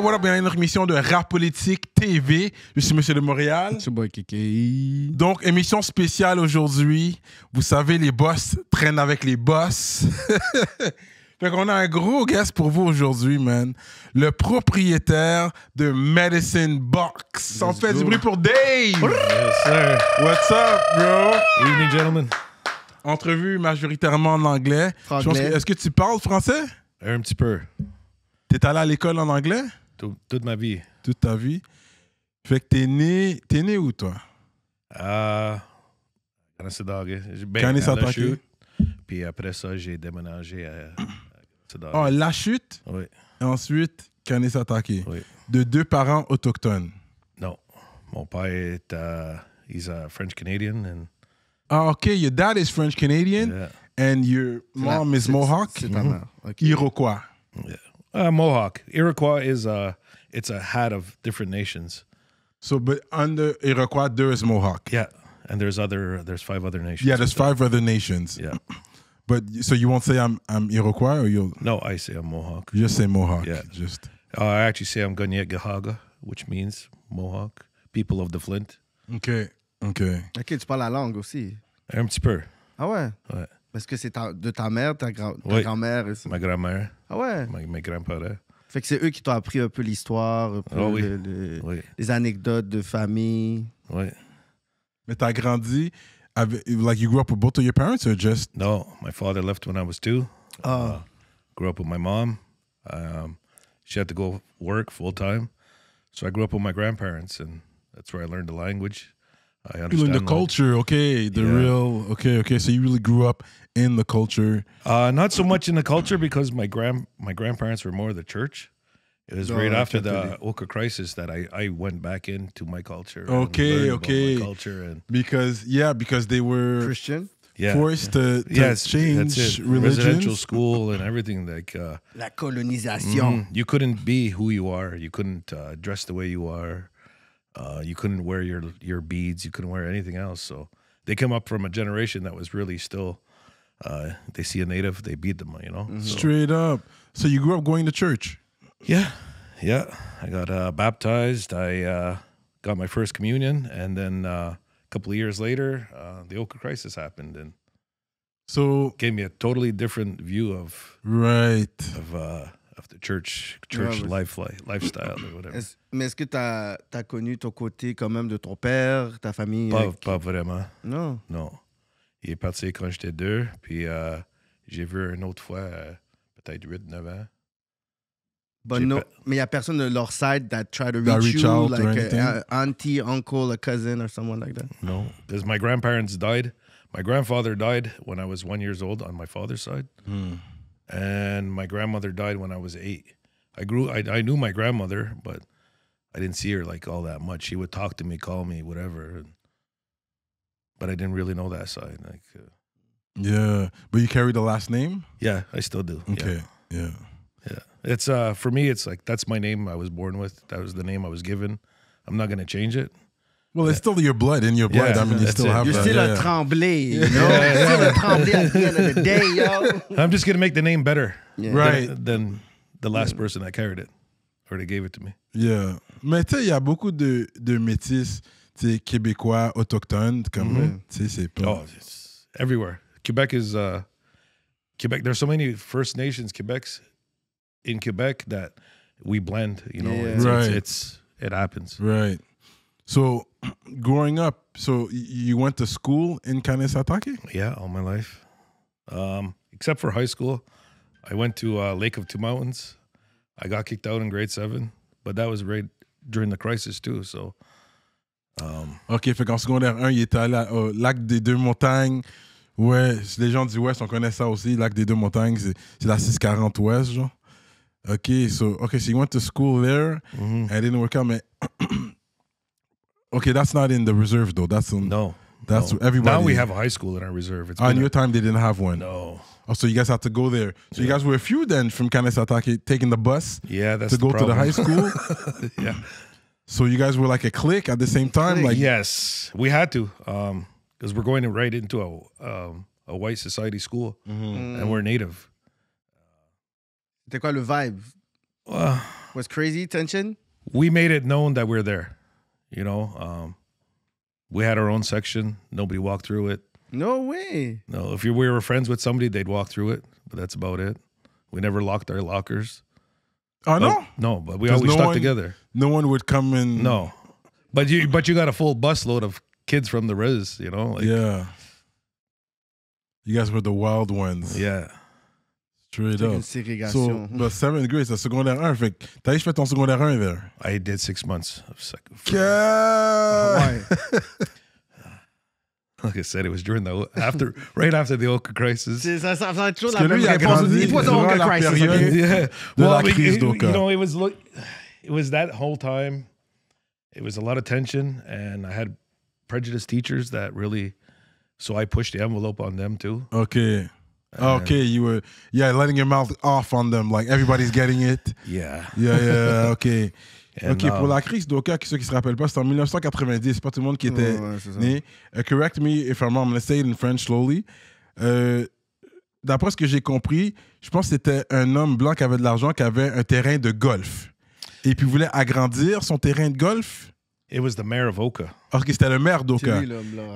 what up? Il y a une émission de Rapolitik TV. Je suis Monsieur de Montréal. C'est boy Kéké. Donc, émission spéciale aujourd'hui. Vous savez, les boss traînent avec les boss. Fait qu'on a un gros guest pour vous aujourd'hui, man. Le propriétaire de Medicine Box. On fait du bruit pour Dave. Yes, sir. What's up, bro? Evening, gentlemen. Entrevue majoritairement en anglais. Franglais. Est-ce que tu parles français? Un petit peu. T'es allé à l'école en anglais? Toute ma vie. Toute ta vie? Fait que t'es né où, toi? Canada. Canada. Puis après ça, j'ai déménagé à Canada. Ah, La Chute? Oui. Et ensuite, Kanesatake. Oui. De 2 parents autochtones. Non. Mon père est he's a French Canadian and Ah, OK. Your dad is French Canadian yeah. and your mom is Mohawk? C'est ta mère. Okay. Iroquois. Mohawk. Iroquois is it's a hat of different nations. So, but under Iroquois, there is Mohawk. Yeah. And there's 5 other nations. Yeah, there's 5 other nations. Yeah. But, so you won't say I'm Iroquois or you'll No, I say I'm Mohawk. just say Mohawk? Yeah. Just. I actually say I'm Ganyet Gahaga, which means Mohawk, people of the Flint. OK. OK. Ok, tu parles la langue aussi. Un petit peu. Ah ouais? Ouais. Parce que c'est de ta mère, ta Oui. grand-mère. Et ça. Ma grand-mère, Ah ouais? mes grands-parents. Fait que c'est eux qui t'ont appris un peu l'histoire, un peu Ah oui. Oui. les anecdotes de famille. Oui. Mais t'as grandi avec, like you grew up with both of your parents or just? No, my father left when I was 2. Ah. Grew up with my mom. She had to go work full time. So I grew up with my grandparents, and that's where I learned the language. I You understand learned the culture, okay. The Yeah. real, okay. So you really grew up in the culture. Not so much in the culture because my grandparents were more of the church. It was right after the Oka crisis that I went back into my culture. and Okay, learned about okay. my culture and Because they were Christian? yeah. forced to Yes, change that's it. religions. Residential school and everything. Like La colonisation. you couldn't be who you are. You couldn't dress the way you are. You couldn't wear your beads. You couldn't wear anything else. So they come up from a generation that was really still. They see a native, they beat them. You know, so, Straight up. So you grew up going to church. yeah. I got baptized. I got my first communion, and then a couple of years later, the Oka crisis happened, and So gave me a totally different view of right. the church Ouais, lifestyle or whatever. Mais est-ce que t'as connu ton côté quand même de ton père, ta famille? Pas vraiment. Non. Non. Il est parti quand j'étais 2, puis j'ai vu une autre fois, peut-être 8-9 ans. But J'ai no, pas- mais il n'y a personne de leur side that try to That reach reach you, out or like anything? an auntie, uncle, a cousin, or someone like that. No, because my grandparents died. My grandfather died when I was 1 year old on my father's side, and my grandmother died when I was 8. I knew my grandmother, but I didn't see her like all that much. She would talk to me, call me, whatever, but I didn't really know that side. Like, Yeah. But you carry the last name? yeah, I still do. Okay. Yeah. Yeah. It's for me, it's like that's my name I was born with. That was the name I was given. I'm not gonna change it. Well, it's still your blood, in your blood. Yeah, I mean, you that's still it. have You're that. still yeah. a Tremblay, you know? You're still a Tremblay at the end of the day, yo. I'm just gonna make the name better, Yeah. Right. than the last person that carried it or they gave it to me. Yeah. Mais tu sais, il y a beaucoup de métis, tu sais, québécois, autochtones, comme, tu sais, c'est pas... Oh, it's everywhere. Quebec is Quebec. There's so many First Nations Quebecs in Quebec that we blend. You know, Yeah. It's it happens. Right. So, growing up, so you went to school in Kanesatake? Yeah, all my life, except for high school. I went to Lake of Two Mountains. I got kicked out in grade 7, but that was right during the crisis too. So, OK, fait qu'en secondaire 1, il était allé au lac des Deux Montagnes. Ouais, les gens du Ouest, on connaît ça aussi, lac des Deux Montagnes, c'est la 640 Ouest, genre. OK, so you went to school there, and it didn't work out, mais... OK, that's not in the reserve, though. That's no. everybody. Now we have a high school in our reserve. It's On been your time, they didn't have one. no. Oh, so you guys had to go there. So you guys were a few then from Kanesatake taking the bus Yeah, that's to the go to the problem. high school. Yeah. So you guys were like a clique at the same time? Like, Yes, we had to, because we're going right into a white society school, and we're native. C'était quoi le vibe? Was crazy tension? We made it known that we're there. You know, we had our own section. Nobody walked through it. No way. No, if we were friends with somebody, they'd walk through it, but that's about it. We never locked our lockers. Oh, no? No, but we always stuck together. No one would come in. No. But you got a full busload of kids from the res, you know? Like, yeah. You guys were the wild ones. Yeah. Straight Une up. ségrégation. So, but 7th grade, c'est secondaire 1. Fait que t'as fait ton secondaire 1 there. I did 6 months of Yeah. Like I said, it was during right after the Oka crisis. Ça va être toujours Parce la que lui, même il a réponse. grandi It was the durant Oka la crisis. période. Okay? Yeah. De la crise d'Oka. You know, it was that whole time. It was a lot of tension, and I had prejudiced teachers that really, so I pushed the envelope on them too. Okay. Okay, you were, letting your mouth off on them, like everybody's getting it. Yeah. Yeah, okay. And, OK, pour la crise d'Oka, ceux qui se rappellent pas, c'était en 1990. C'est pas tout le monde qui était né. Correct me if I'm wrong, I'm going to say it in French slowly. D'après ce que j'ai compris, je pense que c'était un homme blanc qui avait de l'argent, qui avait un terrain de golf. Et puis voulait agrandir son terrain de golf. It was the mayor of Oka. OK, c'était le maire d'Oka.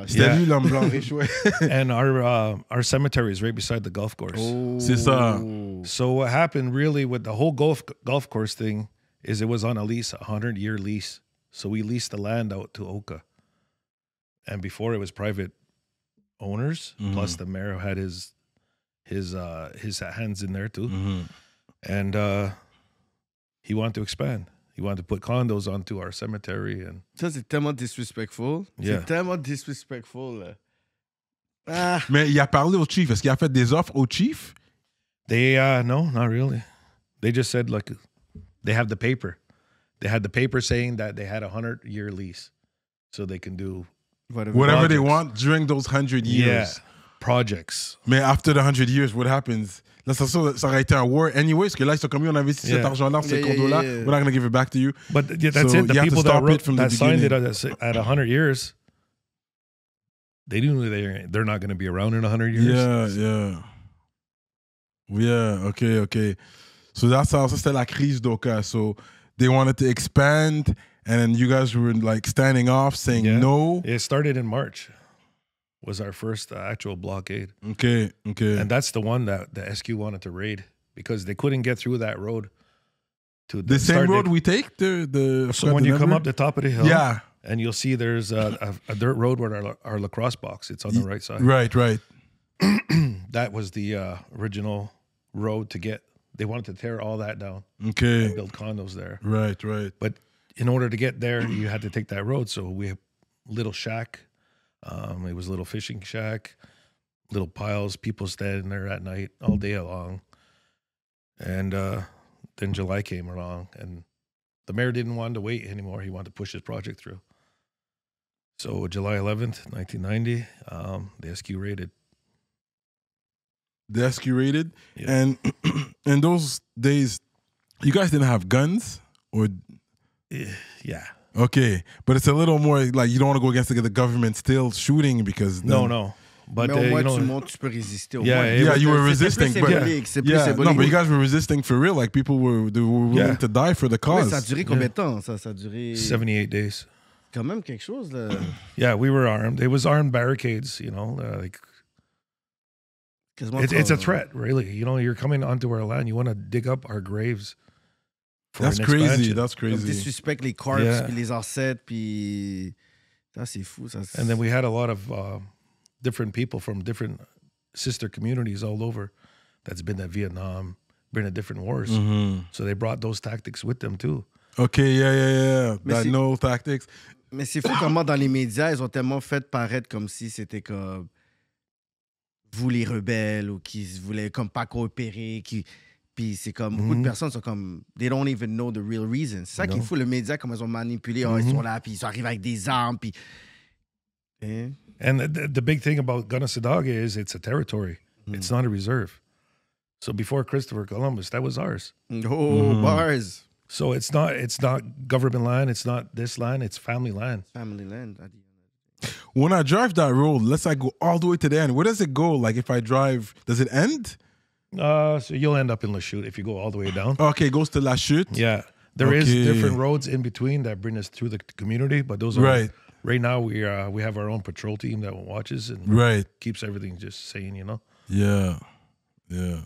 C'était lui l'homme blanc riche, ouais. And our cemetery is right beside the golf course. Oh. C'est ça. So what happened really with the whole golf course thing is it was on a lease, a 100-year lease. So we leased the land out to Oka. And before it was private owners, plus the mayor had his hands in there too. And he wanted to expand. He wanted to put condos onto our cemetery. And ça, c'est tellement disrespectful. Yeah. C'est tellement disrespectful. Là. Ah. Mais il a parlé au chief. Est-ce qu'il a fait des offres au chief? they, no, not really. They just said, like, they have the paper. They had the paper saying that they had a 100-year lease. So they can do whatever they want during those 100 years. Yeah, projects. Mais after the 100 years, what happens? Là, ça aurait été un war anyway, parce que là, ils sont comme, on investit cet argent-là, ces condos-là, we're not going to give it back to you. But that's So it. The you have to people stop it from the that signed it beginning. at 100 years, they knew they're not going to be around in 100 years. Yeah, okay. So that's how, ça c'était la crise d'Oka. So they wanted to expand, and then you guys were like standing off, saying no. It started in March. Was our first actual blockade. Okay. And that's the one that the SQ wanted to raid because they couldn't get through that road. To the same road we take? So when you come up the top of the hill, yeah, and you'll see there's a dirt road where our lacrosse box, it's on the right side. Right. That was the original road to get. They wanted to tear all that down. Okay. And build condos there. Right. But in order to get there, you had to take that road. So we have little shack. It was a little fishing shack, little piles, people standing there at night all day long. And then July came along, and the mayor didn't want to wait anymore. He wanted to push his project through. So July 11th, 1990, the SQ raided. The SQ raided? Yeah. And in those days, you guys didn't have guns? Or Yeah. Okay, but it's a little more like you don't want to go against the government still shooting because no. But mais au moins, tu montres, tu peux résister. You were resisting. C'est plus no, but you guys were resisting for real. Like people were willing to die for the cause. Ça a duré combien de temps? Ça a duré 78 days. Quand même quelque chose là. Yeah, we were armed. It was armed barricades. You know, like it's a threat, really. You know, you're coming onto our land. You want to dig up our graves. That's crazy. That's crazy. Disrespect les corpses, puis les ancêtres, puis ça c'est fou. Ça. And then we had a lot of different people from different sister communities all over that's been at Vietnam, been at different wars. So they brought those tactics with them too. Okay, yeah. That no tactics. Mais c'est fou comment dans les médias, ils ont tellement fait paraître comme si c'était comme vous les rebelles ou qui voulaient comme pas coopérer, Puis c'est comme, beaucoup de personnes sont comme, they don't even know the real reason. C'est ça qui est fou, le média, comment ils ont manipulé, ils sont là, puis ils sont arrivés avec des armes, puis... And the big thing about Gunasidaga is it's a territory. It's not a reserve. So before Christopher Columbus, that was ours. Bars. So it's not government land, it's not this land, it's family land. Family land. When I drive that road, let's say I go all the way to the end. Where does it go? Like if I drive, does it end? So you'll end up in La Chute if you go all the way down. Okay, it goes to La Chute. Yeah. There is different roads in between that bring us through the community, but those are right now. We have our own patrol team that watches and keeps everything just sane, you know. Yeah, yeah.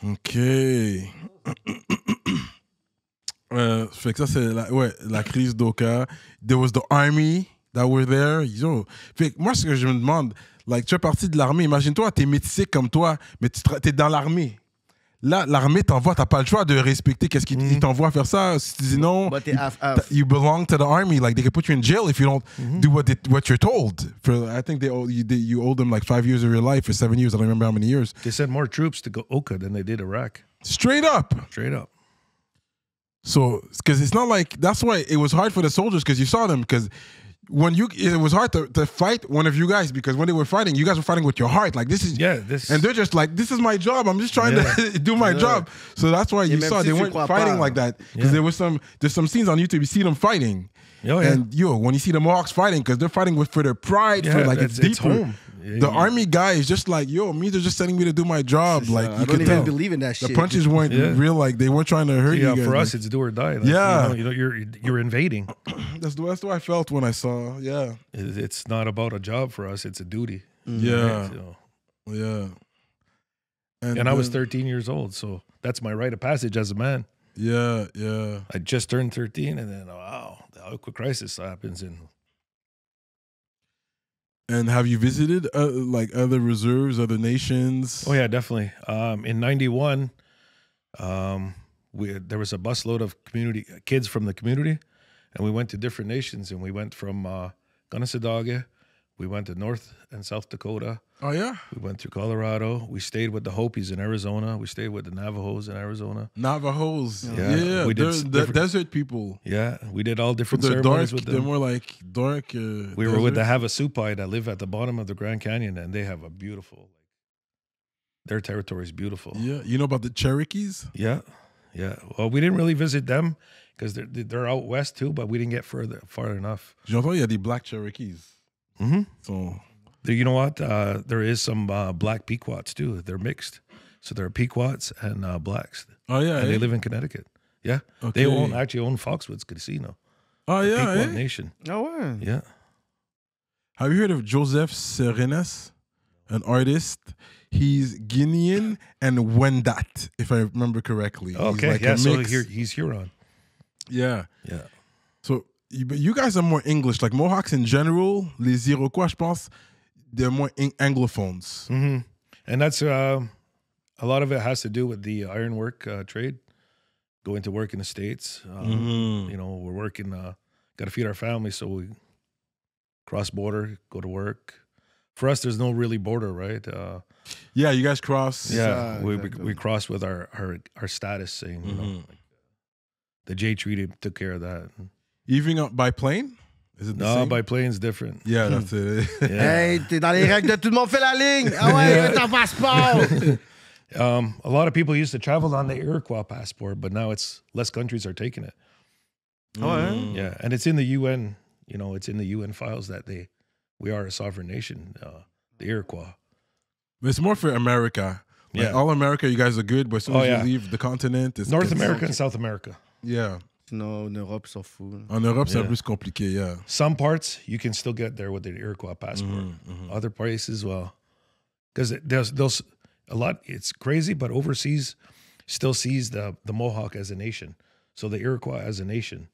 Okay. Fait que ça c'est la crise d'Oka. There was the army that were there. Fait que moi ce que je me demande, like tu es parti de l'armée. Imagine-toi, t'es métissé comme toi, mais t'es dans l'armée. Là, l'armée t'envoie, t'as pas le choix de respecter qu'est-ce qu'ils t'envoient faire ça. Si tu dis non, you belong to the army. Like they can put you in jail if you don't do what you're told. I think you owe them like 5 years of your life or 7 years. I don't remember how many years. They sent more troops to go Oka than they did Iraq. Straight up. So, because it's not like, that's why it was hard for the soldiers because you saw them. Because it was hard to fight one of you guys because when they were fighting, you guys were fighting with your heart. Like and they're just like, this is my job. I'm just trying to do my job. So that's why you saw they weren't fighting like that. Because there's some scenes on YouTube, you see them fighting. And when you see the Mohawks fighting, because they're fighting for their pride, for like it's deeper. It's home. The army guy is just like, me, they're just sending me to do my job. Like you I don't even believe in that shit. The punches weren't real, like they weren't trying to hurt you guys. For us, it's do or die. Like, you're invading. That's the way I felt when I saw. Yeah, it's not about a job for us; it's a duty. Yeah, right? Yeah. And I was 13 years old, so that's my rite of passage as a man. Yeah. I just turned 13, and then the Oka crisis happens, And have you visited like other reserves, other nations? Oh yeah, definitely. In '91, there was a busload of kids from the community, and we went to different nations. And we went from Gunnesadage, we went to North and South Dakota. Oh yeah. We went through Colorado. We stayed with the Hopis in Arizona. We stayed with the Navajos in Arizona. Navajos, yeah. We did the desert people. Yeah, we did all different ceremonies with them. They're more like dark. We were with the Havasupai that live at the bottom of the Grand Canyon, and they have a beautiful. Their territory is beautiful. Yeah, you know about the Cherokees? Yeah. Well, we didn't really visit them because they're out west too, but we didn't get far enough. J'entends il y a des black Cherokees. So. You know what? There is some black Pequots too. They're mixed, so there are Pequots and blacks. Oh yeah, and they live in Connecticut. Yeah, they actually own Foxwoods Casino. Oh yeah, Pequot Nation. Oh wow. Yeah. Have you heard of Joseph Serenas, an artist? He's Guinean and Wendat, if I remember correctly. Okay, he's like so he's Huron. Yeah. So you guys are more English, like Mohawks in general. Les Iroquois, je pense. They're more Anglophones. And that's a lot of it has to do with the ironwork trade, going to work in the States. We're working, got to feed our family, so we cross border, go to work. For us, there's no really border, right? Yeah, you guys cross. Yeah, we cross with our status, saying the J Treaty took care of that. Even by plane? Is it the same? By plane's different. Yeah, that's it. Hey, t'es dans les règles de tout le monde fait la ligne. Ah ouais, ton passeport. A lot of people used to travel on the Iroquois passport, but now less countries are taking it. Yeah, and it's in the UN. It's in the UN files that we are a sovereign nation, the Iroquois. But it's more for America. Like all America, you guys are good, but as soon as you leave the continent, it's North America and South America. Yeah. No, en Europe, ils sont fous. En Europe, c'est plus compliqué, yeah. Some parts, you can still get there with the Iroquois passport. Other places, well, because there's a lot, it's crazy, but overseas still sees the Mohawk as a nation. So the Iroquois as a nation.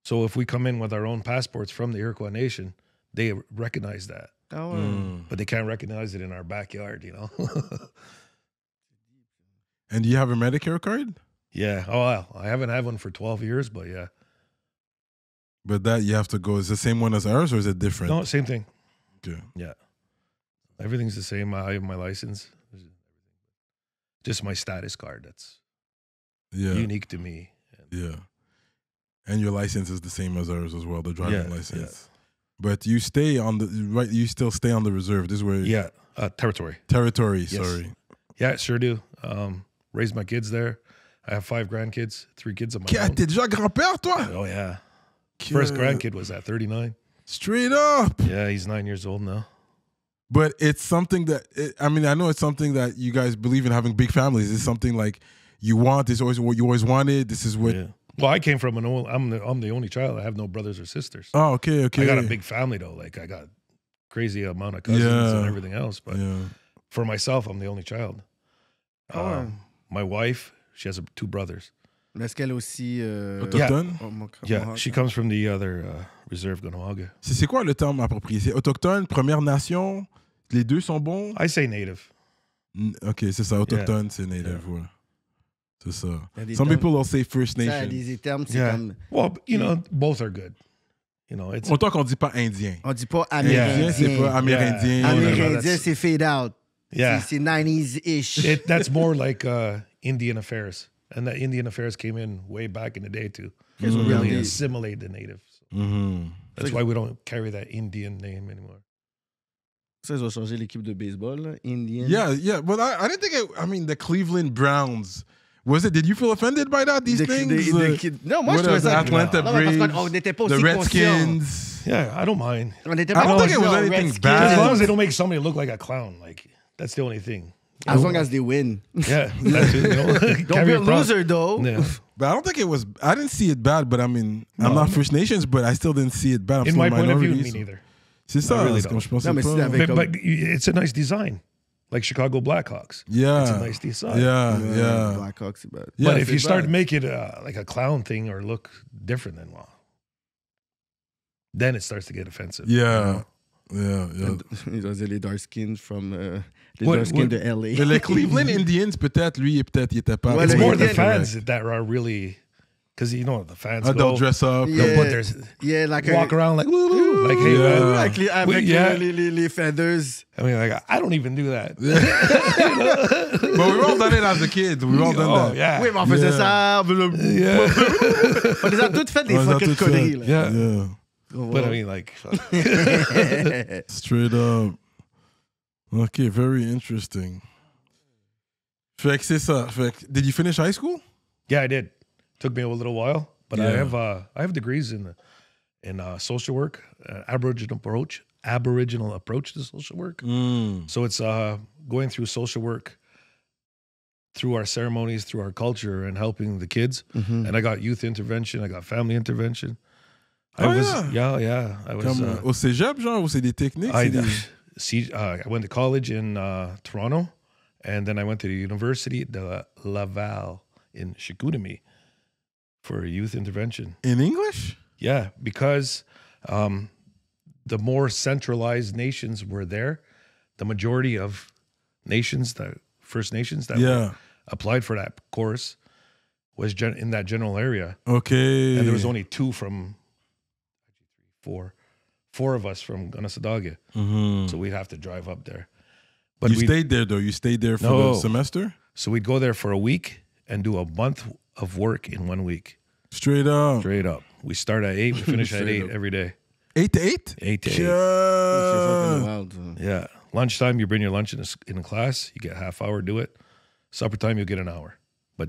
So if we come in with our own passports from the Iroquois nation, they recognize that. But they can't recognize it in our backyard, And do you have a Medicare card? Yeah. Oh, well, I haven't had one for 12 years, but yeah. But that you have to go. Is it the same one as ours or is it different? No, same thing. Okay. Yeah. Everything's the same. I have my license. Just my status card. That's unique to me. Yeah. And your license is the same as ours as well, the driving license. Yeah. But you stay on you still stay on the reserve. This is where territory. Territory, yes. Sorry. Yeah, sure do. Raised my kids there. I have 5 grandkids, 3 kids of my own. T'es déjà grand-père, toi? Oh, yeah. First grandkid was at 39. Straight up. Yeah, he's 9 years old now. But it's something that, I know it's something that you guys believe in, having big families. It's something like, you want. This is always what you always wanted. This is what. Yeah. Well, I came from I'm the only child. I have no brothers or sisters. Oh, okay. I got a big family though. Like I got crazy amount of cousins and everything else. But for myself, I'm the only child. My wife, she has 2 brothers. Est-ce qu'elle est aussi autochtone? Yeah, she comes from the other reserve Gonawaga. C'est quoi le terme approprié? C'est autochtone, Première Nation? Les deux sont bons? I say native. Ok, c'est ça. Autochtone, c'est native. Ouais. C'est ça. Some people will say First Nation. Ça, des termes, c'est comme... Well, you know, both are good. You know, it's... Autant qu'on dit pas indien. On dit pas amérindien. C'est pas amérindien. Amérindien, c'est fade out. Yeah. C'est 90s-ish. That's more like Indian affairs. And that Indian affairs came in way back in the day too. Really assimilate the natives. That's why we don't carry that Indian name anymore. Ça, ils ont changé l'équipe de baseball, là. Indian. Yeah. But I didn't think the Cleveland Browns. Was it? Did you feel offended by that? These things? Non, moi, je trouvais ça... Atlanta Braves, on n'était pas aussi the Redskins. Yeah, I don't mind. On n'était I pas don't think it was anything bad. As long as they don't make somebody look like a clown. Like, that's the only thing. As long as they win. Yeah. That's it, you know? Don't be a loser, though. Yeah. But I don't think it was... I didn't see it bad, but I mean, I'm not First Nations, but I still didn't see it bad. I'm In my still point of view, minority, me neither. C'est ça, really comme je pensais non, mais pas. c'est avec But it's a nice design. Like Chicago Blackhawks. Yeah. It's a nice design. Yeah. Blackhawks, c'est bad. Yeah, But if c'est you start bad. making it like a clown thing or look different, then it starts to get offensive. Yeah. Ils ont dit les dark skins from... les dark skins de LA. Mais les Cleveland Indians, peut-être, lui, il était pas... It's le more the Indian- fans that are really... Because, you know, the fans They'll dress up. they'll put their... like walk around like, woo, woo, like, hey, man. Avec Yeah. les feathers. I mean, like, I don't even do that. But we've all done it as a kid. We've all done Oh, that. yeah. Oui, mais on faisait ça. Yeah. On les a toutes fait des On les a fucking toutes conneries. fait. Là. Yeah. Yeah. But I mean, like... Straight up. Okay, very interesting. Fait que c'est ça. Fait que, did you finish high school? Yeah, I did. Took me a little while, but Yeah. I have degrees in social work, Aboriginal approach to social work. So it's going through social work, through our ceremonies, through our culture, and helping the kids. And I got youth intervention, I got family intervention. I was Comme au cégep, genre, ou c'est des techniques? I c'est des... I went to college in Toronto, and then I went to the University de Laval in Chicoutimi for youth intervention. In English? Yeah, because the more centralized nations were there, the majority of nations, the First Nations that were applied for that course was in that general area. Okay. And there was only four of us from Gunasadaga. So we'd have to drive up there. But you stayed there, though? You stayed there for the semester? So we'd go there for a week and do a month of work in 1 week. Straight up. Straight up. We start at 8, we finish at 8 every day. 8 to 8? 8 to 8. Yeah. Lunchtime, you bring your lunch in a class. You get a half hour, do it. Supper time, you'll get an hour. But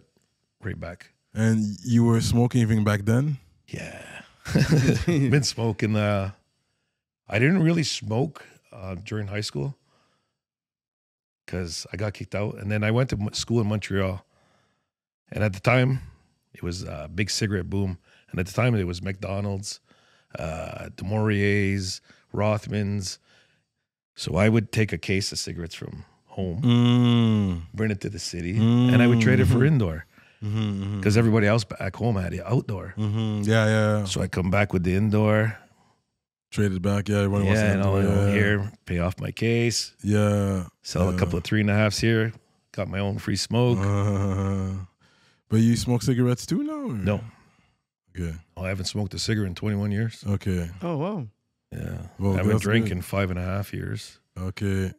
right back. And you were smoking even back then? Yeah. Been smoking. I didn't really smoke during high school because I got kicked out. And then I went to school in Montreal. And at the time, it was a big cigarette boom. And at the time, it was McDonald's, DeMaurier's, Rothman's. So I would take a case of cigarettes from home, bring it to the city, and I would trade it for indoor. Because everybody else back home had it outdoor. Yeah. So I come back with the indoor. Trade it back. Yeah, everyone wants and I'll go here, pay off my case. Yeah. Sell a couple of 3.5s here. Got my own free smoke. But you smoke cigarettes too now? Or? No. Okay. Oh, I haven't smoked a cigarette in 21 years. Okay. Oh, wow. Yeah. Well, I haven't drank in 5.5 years. Okay.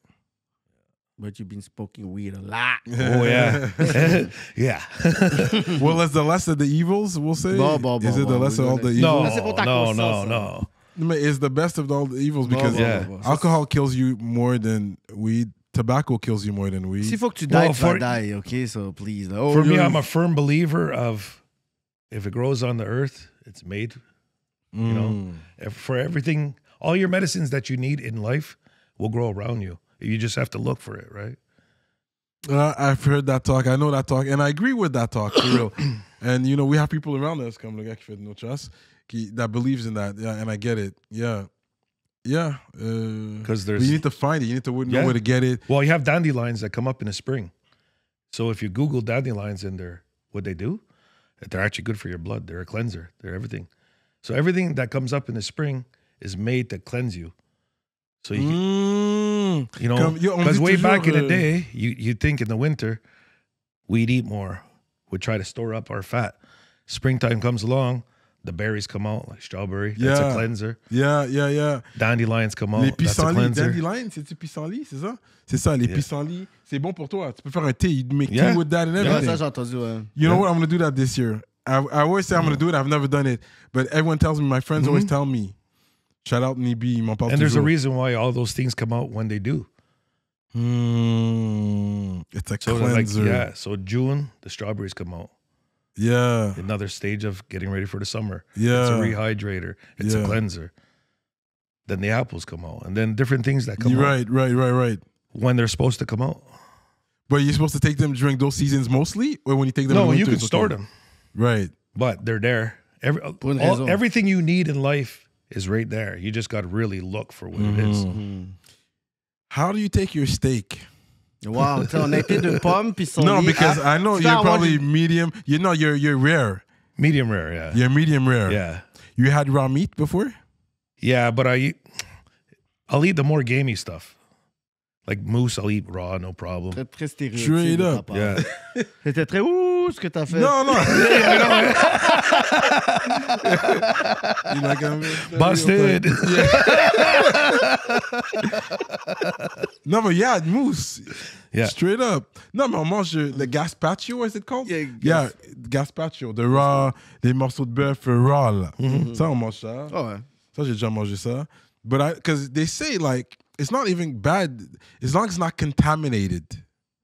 But you've been smoking weed a lot. Oh, yeah. Yeah. Well, it's the less of the evils, we'll say? Is it the less of all the evils? No. It's the best of all the evils because alcohol kills you more than weed. Tobacco kills you more than weed. S'il faut que tu die, tu vas die, okay? So please. Oh, for me, I'm a firm believer of if it grows on the earth, it's made. You know, for everything, all your medicines that you need in life will grow around you. You just have to look for it, right? I've heard that talk. I know that talk, and I agree with that talk for real. And you know, we have people around us, comme le gars qui fait de nos chasses, that believes in that. Yeah, and I get it. Yeah, yeah. Because you need to find it. You need to know Yeah. where to get it. Well, you have dandelions that come up in the spring. So if you Google dandelions in there, what they do, they're actually good for your blood. They're a cleanser. They're everything. So everything that comes up in the spring is made to cleanse you. So you know, because way back in the day, you think in the winter, we'd eat more. We'd try to store up our fat. Springtime comes along, the berries come out, like strawberry. That's a cleanser. Yeah. Dandelions come out. Les That's a pissenlits, cleanser. dandelions, c'est-tu pissenlit, c'est ça? C'est ça, les pissenlits. C'est bon pour toi. Tu peux faire un thé. You make tea with that and Ouais, everything. ça, j'ai entendu, ouais. You know what? I'm going to do that this year. I always say I'm going to do it. I've never done it. But everyone tells me, my friends always tell me. Shout out Nibi, il m'en parle And there's a toujours. reason why all those things come out when they do. It's a So cleanser. so June, the strawberries come out. Yeah. Another stage of getting ready for the summer. Yeah. It's a rehydrator. It's a cleanser. Then the apples come out. And then different things that come out Right. when they're supposed to come out. But you're supposed to take them during those seasons mostly? Or when you take them in No, winter, you can it's store okay? them. Right. But they're there. Everything you need in life is right there. You just got to really look for what it is. How do you take your steak? Wow, tu sais, on a été de pommes puis son No, lit because à- I know Tu you're peux avoir probably du- medium. You know, you're rare. Medium rare, yeah. You're medium rare. Yeah. You had raw meat before? Yeah, but I'll eat the more gamey stuff. Like moose, I'll eat raw, no problem. Très, très stéréotype. Straight de up. ta part. Yeah. C'était très ouh ce que t'as fait. No. You like Busted. No, but yeah, moose. Yeah. Straight up. Non, mais on mange le gazpacho, is it called? Yeah, gazpacho. The raw, les morceaux de bœuf raw, là. Ça, on mange ça. Ah ouais. Ça, j'ai déjà mangé ça. But because they say, like, it's not even bad as long as it's not contaminated.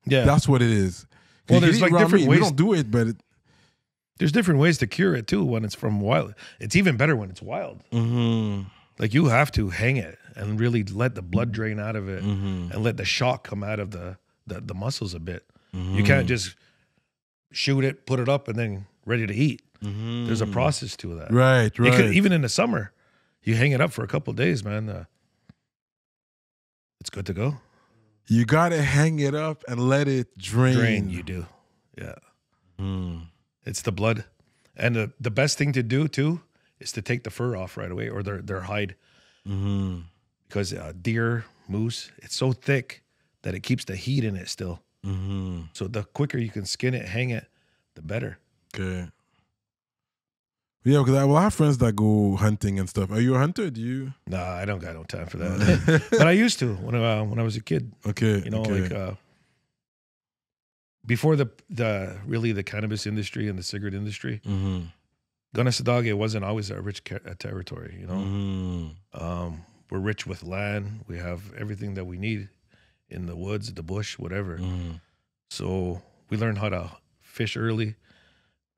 Yeah. That's what it is. 'Cause Well, you there's can eat like raw different meat. ways- We don't do it, but There's different ways to cure it too when it's from wild. It's even better when it's wild. Like you have to hang it and really let the blood drain out of it and let the shock come out of the muscles a bit. You can't just shoot it, put it up, and then ready to eat. There's a process to that. right. It could, even in the summer, you hang it up for a couple of days, man. It's good to go. You gotta hang it up and let it drain. You do. Yeah. It's the blood. And the best thing to do too is to take the fur off right away or their hide. Because deer, moose, it's so thick that it keeps the heat in it still. So the quicker you can skin it, hang it, the better. Okay. Yeah, because I have friends that go hunting and stuff. Are you a hunter? Do you? Nah, I don't got no time for that. But I used to when I was a kid. Okay. You know, okay. like before the really the cannabis industry and the cigarette industry, Gunnesadage wasn't always a rich territory. You know, we're rich with land. We have everything that we need in the woods, the bush, whatever. So we learned how to fish early.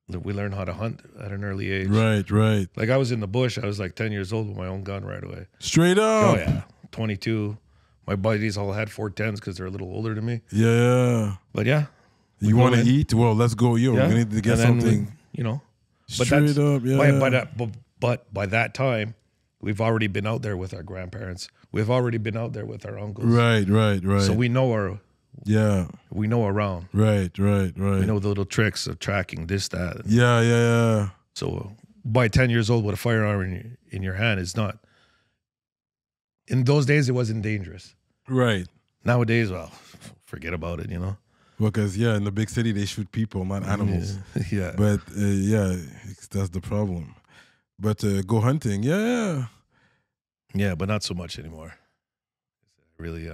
We learned how to hunt at an early age. Right. Like I was in the bush. I was like 10 years old with my own gun right away. Straight up. Oh yeah, 22. My buddies all had 410s because they're a little older than me. Yeah. But yeah. You want to eat? Well, let's go. Yo, Yeah. we need to get And then something. you know. But Straight that's, up, yeah. But by that time, we've already been out there with our grandparents. We've already been out there with our uncles. Right. So we know around. Right. We know the little tricks of tracking this, that. Yeah. So by 10 years old with a firearm in your hand is not. In those days, it wasn't dangerous. Right. Nowadays, well, forget about it, you know? Well, because, in the big city, they shoot people, not animals. Yeah. But, that's the problem. But go hunting, yeah. Yeah, but not so much anymore. Really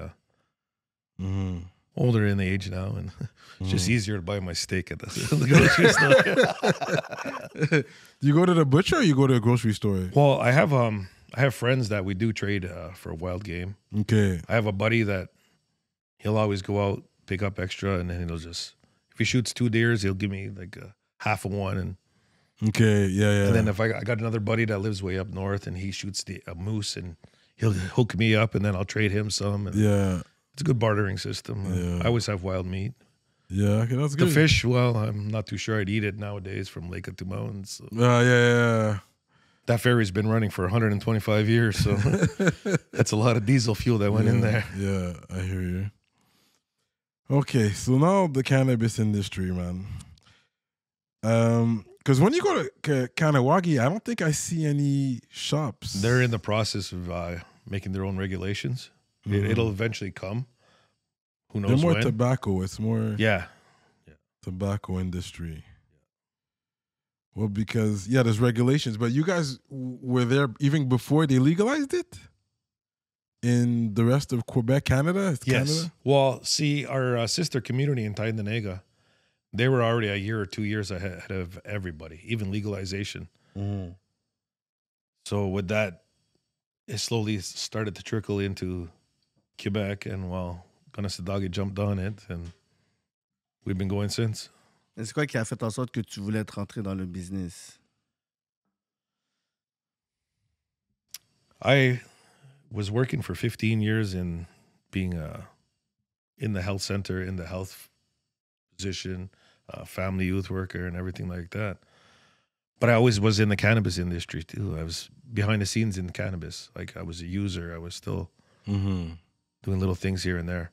older in age now, and it's just easier to buy my steak at the grocery store. Do you go to the butcher or you go to a grocery store? Well, I have friends that we do trade for wild game. Okay. I have a buddy that he'll always go out, pick up extra, and then he'll just, if he shoots 2 deers, he'll give me like half of one. And Okay, yeah. and then if I got another buddy that lives way up north and he shoots a moose and he'll hook me up and then I'll trade him some. And yeah. it's a good bartering system. Yeah. I always have wild meat. Yeah, okay, that's The good. fish, well, I'm not too sure I'd eat it nowadays from Lake of Two Mountains. So. Yeah. That ferry's been running for 125 years, so that's a lot of diesel fuel that went in there. Yeah, I hear you. Okay, so now the cannabis industry, man. Because when you go to Kanawagi, I don't think I see any shops. They're in the process of making their own regulations. It'll eventually come. Who knows They're more when? tobacco. It's more Yeah. tobacco industry. Well, because, there's regulations. But you guys were there even before they legalized it? In the rest of Quebec, Canada? It's Yes. Canada? Well, see, our sister community in Tyendinaga, they were already a year or 2 years ahead of everybody, even legalization. So with that, it slowly started to trickle into Quebec, and Kanesadagi jumped on it, and we've been going since. C'est quoi qui a fait en sorte que tu voulais te rentrer dans le business? I was working for 15 years in being in the health center, in the health position, family youth worker, and everything like that. But I always was in the cannabis industry too. I was behind the scenes in cannabis. Like I was a user. I was still doing little things here and there.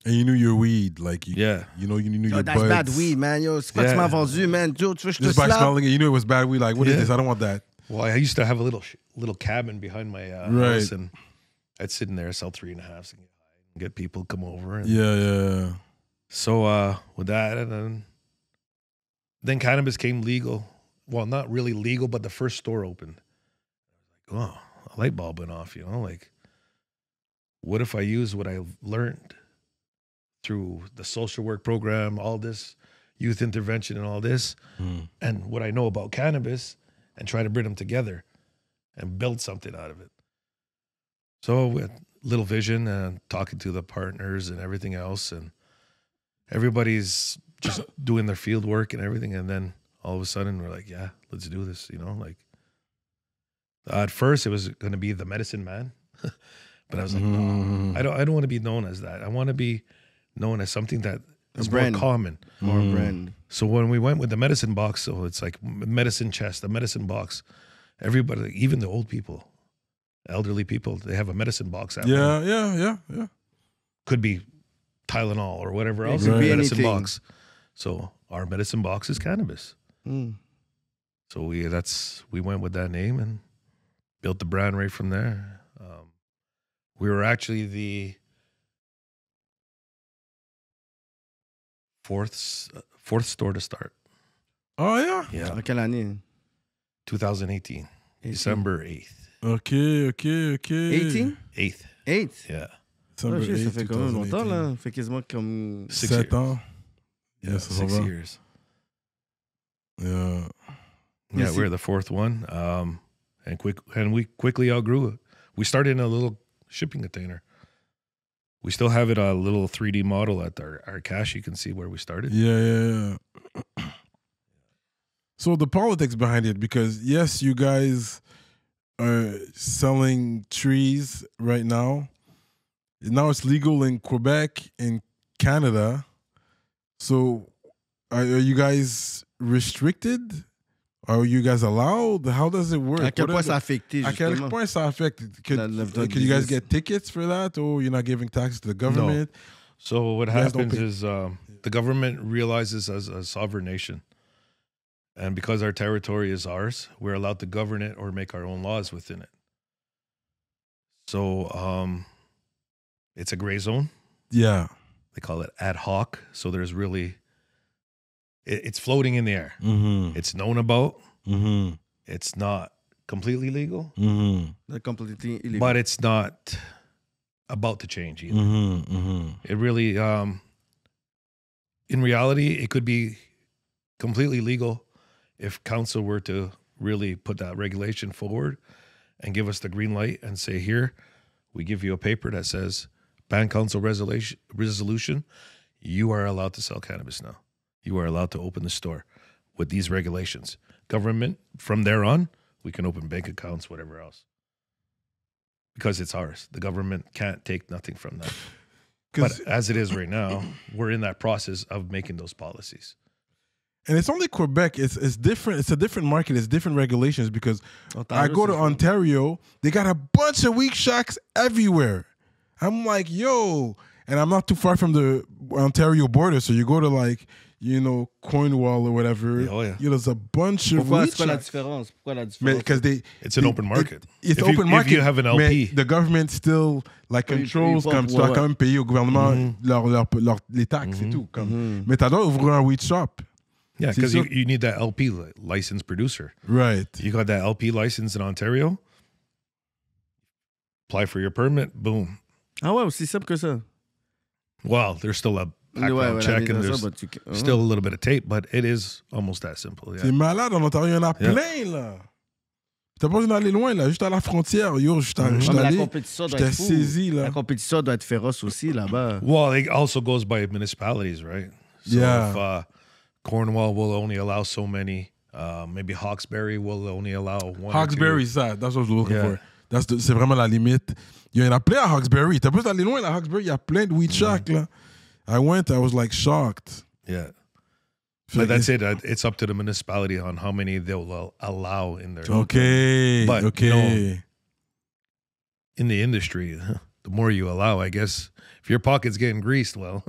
And you knew your weed, like you knew your That's buds. bad weed, man. Yo, c'est quoi tu m'as vendu, man? Yo, tu veux que je te Just by slap? smelling it, you knew it was bad weed. Like, what is this? I don't want that. Well, I used to have a little cabin behind my house, and I'd sit in there, sell 3.5s, and get people come over. And Yeah. So with that, and then cannabis came legal. Well, not really legal, but the first store opened. I was like, oh, a light bulb went off, like, what if I use what I learned through the social work program, all this youth intervention and all this, and what I know about cannabis, and try to bring them together and build something out of it. So with little vision and talking to the partners and everything else, and everybody's just doing their field work and everything, and then all of a sudden we're like, yeah, let's do this, like at first it was going to be the medicine man. But I was like, no, I don't want to be known as that. I want to be known as something that is more common. More brand. So when we went with the medicine box, so it's like medicine chest, the medicine box, everybody, even the old people, elderly people, they have a medicine box at home. Yeah. Could be Tylenol or whatever else. Could be medicine anything. box. So our medicine box is cannabis. So we went with that name and built the brand right from there. We were actually the fourth store to start. Oh, yeah? Yeah. En quelle année? 2018. December 8th. OK. 18? 8th. 8? Yeah. December Ça 8th, fait quand même longtemps, 2018. là. Ça fait quasiment comme... 7 ans. Yeah, ça 6 va. years. Yeah. Yeah, we're the fourth one. And we quickly outgrew it. We started in a little shipping container. We still have it a little 3D model at our cache. You can see where we started. Yeah. So the politics behind it, because yes, you guys are selling trees right now. Now it's legal in Quebec, in Canada. So are you guys restricted? Are you guys allowed? How does it work? À quel point ça a affecté, À quel justement? point ça affecte? Could you guys get tickets for that? Or you're not giving taxes to the government? No. So what guys don't happens pay- is the government realizes as a sovereign nation. And because our territory is ours, we're allowed to govern it or make our own laws within it. So it's a gray zone. Yeah. They call it ad hoc. So there's really, it's floating in the air. Mm-hmm. It's known about. Mm-hmm. It's not completely legal, Mm-hmm. Completely illegal. but it's not about to change either. Mm-hmm. Mm-hmm. It really, in reality, it could be completely legal if council were to really put that regulation forward and give us the green light and say, here, we give you a paper that says, ban council resolution, you are allowed to sell cannabis now. You are allowed to open the store with these regulations. Government, from there on, we can open bank accounts, whatever else. Because it's ours. The government can't take nothing from that. But as it is right now, we're in that process of making those policies. And it's only Quebec. It's different. It's a different market. It's different regulations because I go to Ontario. They got a bunch of weak shacks everywhere. I'm like, yo, and I'm not too far from the Ontario border. So you go to like, you know, Cornwall or whatever. Oh yeah. You know, there's a bunch of weak shacks. Pourquoi la différence? Because it's an open market. It's open market. If you have an LP, the government still like controls comme tu dois quand même payer au gouvernement les taxes et tout. Comme. Mais t'as droit d'ouvrir un weed shop. Yeah, because you need that LP licensed producer. Right. You got that LP license in Ontario. Apply for your permit. Boom. Ah ouais, aussi simple que ça. Well, there's still a background check and there's still a little bit of tape, but it is almost that simple. Yeah. C'est malade, en Ontario, il y en a plein, là. T'as pas besoin d'aller loin, là, juste à la frontière. Yo, j'étais allé, j'étais saisi, là. La compétition doit être féroce aussi, là-bas. Well, it also goes by municipalities, right? So if Cornwall will only allow so many, maybe Hawkesbury will only allow one Hawkesbury, ça, that's what I was looking for. C'est vraiment la limite. Il y en a plein à Hawkesbury. T'as pas besoin d'aller loin, là, Hawkesbury, il y a plein de weed shacks, là. I went, I was like shocked. Yeah. But that's it. It's up to the municipality on how many they'll allow in there. Okay. But okay. You know, in the industry, the more you allow, I guess, if your pocket's getting greased, well,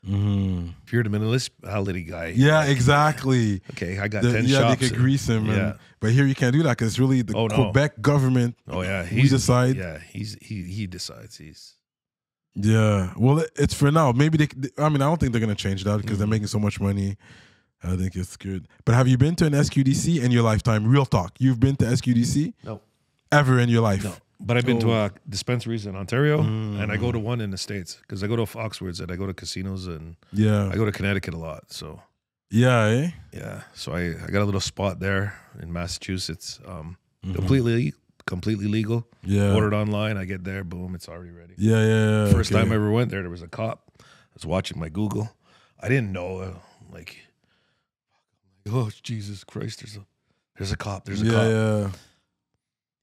if you're the municipality guy. Yeah, exactly. Okay, I got 10 shops. Yeah, they could grease him. Yeah. But here you can't do that because it's really the Quebec government. Oh, yeah. He decides. Yeah, he decides. Yeah, well, it's for now. Maybe I don't think they're going to change that because they're making so much money. I think it's good. But have you been to an SQDC in your lifetime? Real talk. You've been to SQDC? No. Ever in your life? No. But I've been to dispensaries in Ontario, and I go to one in the States because I go to Foxwoods and I go to casinos, and I go to Connecticut a lot. So yeah, so I got a little spot there in Massachusetts, completely legal. Yeah, ordered online. I get there, boom, it's already ready. Yeah. First time I ever went there was a cop. I was watching my Google. I didn't know oh Jesus Christ, there's a cop. There's a cop. Yeah.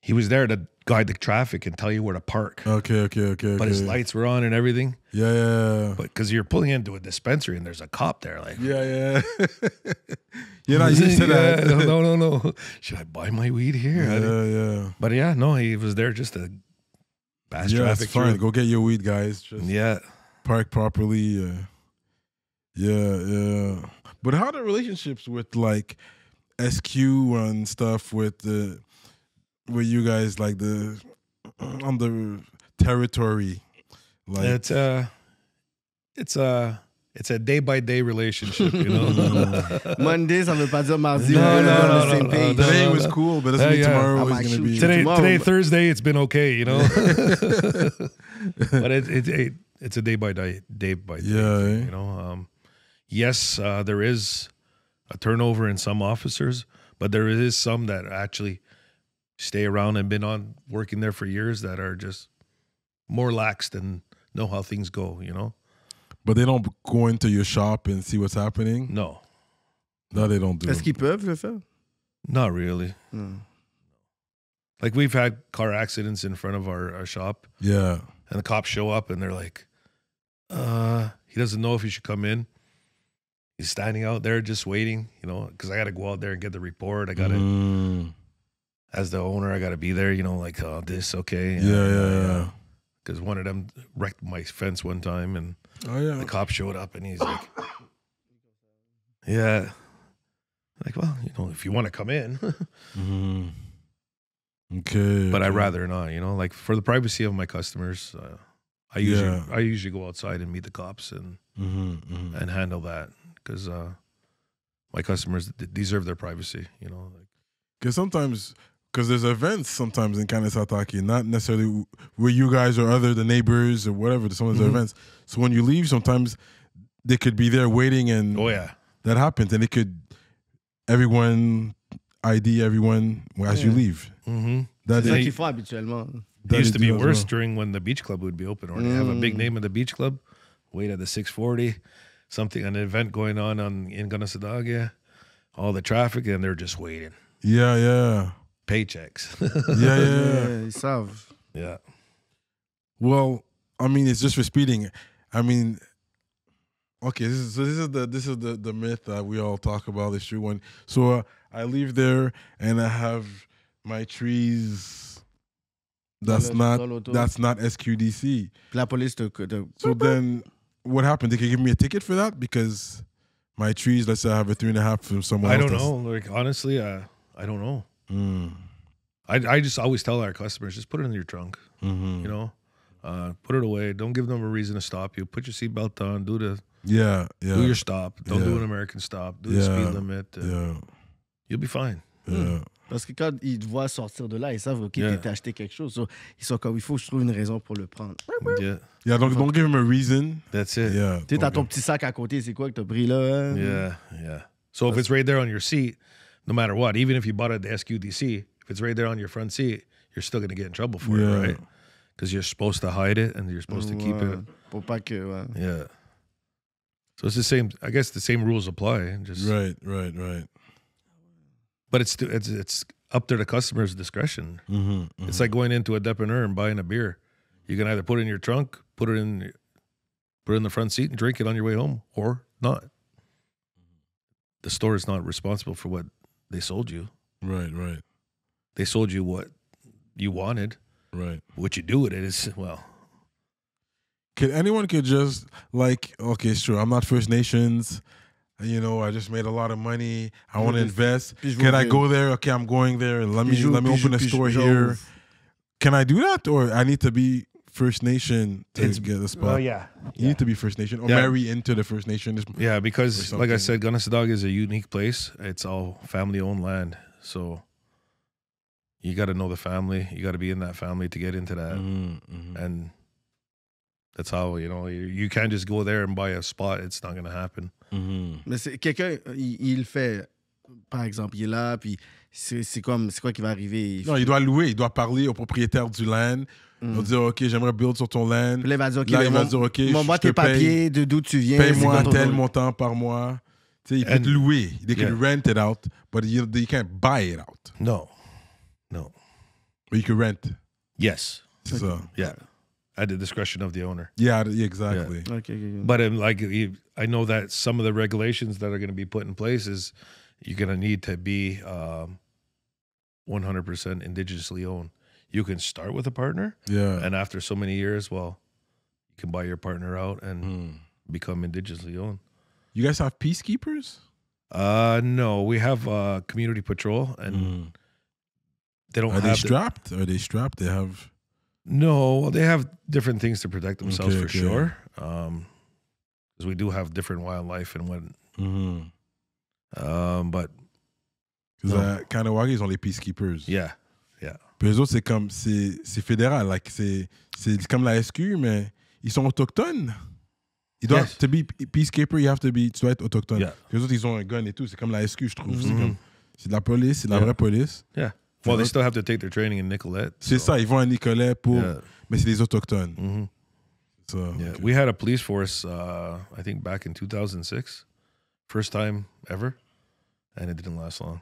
He was there to guide the traffic and tell you where to park. Okay. But his lights were on and everything. Yeah. But because you're pulling into a dispensary and there's a cop there, like. Yeah. You're not used to that. No. Should I buy my weed here? Yeah. But no, he was there just to pass traffic. It's fine. Go get your weed, guys. Just park properly. Yeah. But how are the relationships with like SQ and stuff with you guys like on the territory? Like it's a day-by-day relationship, you know. Monday, ça veut pas dire mardi. No. Today was cool, but doesn't mean tomorrow is going to be. Today, Thursday, it's been okay, you know. But it's a day-by-day, you know. Yes, there is a turnover in some officers, but there is some that actually stay around and been working there for years that are just more lax and know how things go, you know. But they don't go into your shop and see what's happening? No, they don't do. Est-ce qu'ils peuvent le faire? Not really. Like we've had car accidents in front of our shop. Yeah. And the cops show up and they're like, he doesn't know if he should come in. He's standing out there just waiting, you know, because I got to go out there and get the report. I got to, as the owner, I got to be there, you know, like, this, okay. Yeah. Because one of them wrecked my fence one time and the cop showed up and he's like, like, well, you know, if you want to come in. Okay. But I'd rather not, you know, like for the privacy of my customers, I usually go outside and meet the cops and handle that because my customers deserve their privacy, you know. Because sometimes, there's events sometimes in Kanesatake, not necessarily where you guys or the neighbors or whatever, some of the events. So when you leave, sometimes they could be there waiting and that happens. And everyone ID everyone as you leave. C'est ça qu'ils font habituellement. It used to be worse during when the beach club would be open, or they have a big name in the beach club. Wait at the 640, an event going on in Ganasadaga, all the traffic, and they're just waiting. Yeah. Paychecks. Yeah. Ils savent. Yeah. Well, I mean, it's just for speeding. I mean, okay, this is the myth that we all talk about. It's true. I leave there and I have my trees. That's not SQDC. La police So then, what happened? They could give me a ticket for that because my trees. Let's say I have a 3.5 from someone else. I don't know. Like honestly, I don't know. I just always tell our customers, just put it in your trunk. You know, put it away. Don't give them a reason to stop you. Put your seatbelt on. Do your stop. Don't do an American stop. Do the speed limit. You'll be fine. Parce que quand ils te voient sortir de là, ils savent, OK, t'es acheté quelque chose. So, ils sont comme, il faut que je trouve une raison pour le prendre. Yeah, don't give him a reason. That's it. Yeah. Tu sais, t'as ton petit sac à côté, c'est quoi que t'as pris là? Yeah. So if it's right there on your seat, no matter what, even if you bought it at the SQDC, if it's right there on your front seat, you're still going to get in trouble for it, right? Because you're supposed to hide it and you're supposed to keep it. Pour pas que, Yeah. So it's the same, I guess the same rules apply. Just Right. But it's up to the customer's discretion. It's like going into a dépanneur and buying a beer. You can either put it in your trunk, put it in the front seat and drink it on your way home, or not. The store is not responsible for what they sold you. Right. They sold you what you wanted. Right. What you do with it is, well. Anyone could just like, okay, sure, I'm not First Nations. You know, I just made a lot of money. I want to invest. Can I go there? Okay, I'm going there. Let me open a store here. Can I do that? Or I need to be First Nation to get a spot? Well, yeah. You need to be First Nation or marry into the First Nation. Yeah, because like I said, Gunnesadog is a unique place. It's all family-owned land. So you got to know the family. You got to be in that family to get into that. And that's how, you know, you can't just go there and buy a spot. It's not going to happen. Mais quelqu'un, il fait, par exemple, il est là, puis c'est quoi qui va arriver? Non, il doit louer, il doit parler au propriétaire du land. Il va dire, OK, j'aimerais build sur ton land. Puis là, il va dire, OK, je tes te papiers, d'où tu viens. Paye-moi tel montant par mois. Tu sais, il peut te louer. They can rent it out, but you can't buy it out. No. But you can rent. Yes. So, yeah. At the discretion of the owner. Yeah, exactly. Yeah. Okay. But I know that some of the regulations that are going to be put in place is you're going to need to be 100% indigenously owned. You can start with a partner, and after so many years, well, you can buy your partner out and become indigenously owned. You guys have peacekeepers? No, we have community patrol, and they don't. Are they strapped? Are they strapped? They have. No, they have different things to protect themselves for sure. Because we do have different wildlife and what. But because Kanawagi is only peacekeepers. Yeah. Puis eux autres, c'est fédéral. Like, c'est comme la SQ, mais ils sont autochtones. To be peacekeeper, tu dois être autochtone. Yeah. Eux autres, ils ont un gun et tout. C'est comme la SQ, je trouve. C'est de la police, c'est de la vraie police. Yeah. Well, they still have to take their training in Nicolette. C'est ça, ils vont à Nicolette mais c'est des autochtones. So, okay. We had a police force, I think back in 2006. First time ever. And it didn't last long.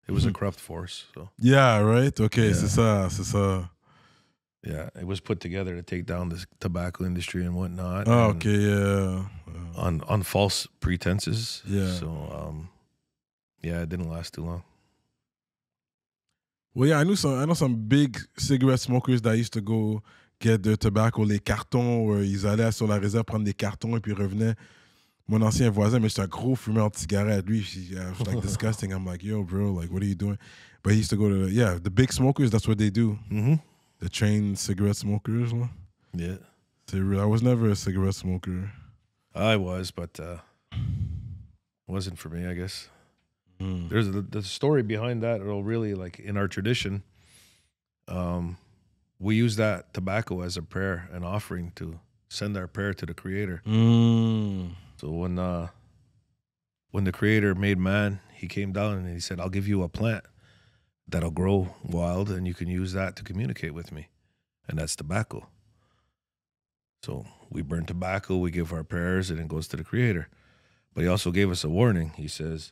It was a corrupt force. So. Yeah, right? Okay, c'est ça. Yeah, it was put together to take down the tobacco industry and whatnot. Oh, okay, yeah. On false pretenses. Yeah. So, it didn't last too long. Well, yeah, I know some big cigarette smokers that used to go get their tobacco, les cartons, où ils allaient sur la réserve prendre des cartons et puis revenaient. Mon ancien voisin, mais c'est un gros fumeur de cigarette. Lui, was like disgusting. I'm like, yo, bro, like, what are you doing? But he used to go to, the big smokers, that's what they do. The chain cigarette smokers. Yeah. I was never a cigarette smoker. I was, but wasn't for me, I guess. There's the story behind that. It'll really, like, in our tradition, we use that tobacco as a prayer and offering to send our prayer to the Creator. So when the Creator made man, he came down and he said, I'll give you a plant that'll grow wild and you can use that to communicate with me. And that's tobacco. So we burn tobacco, we give our prayers, and it goes to the Creator. But he also gave us a warning. He says,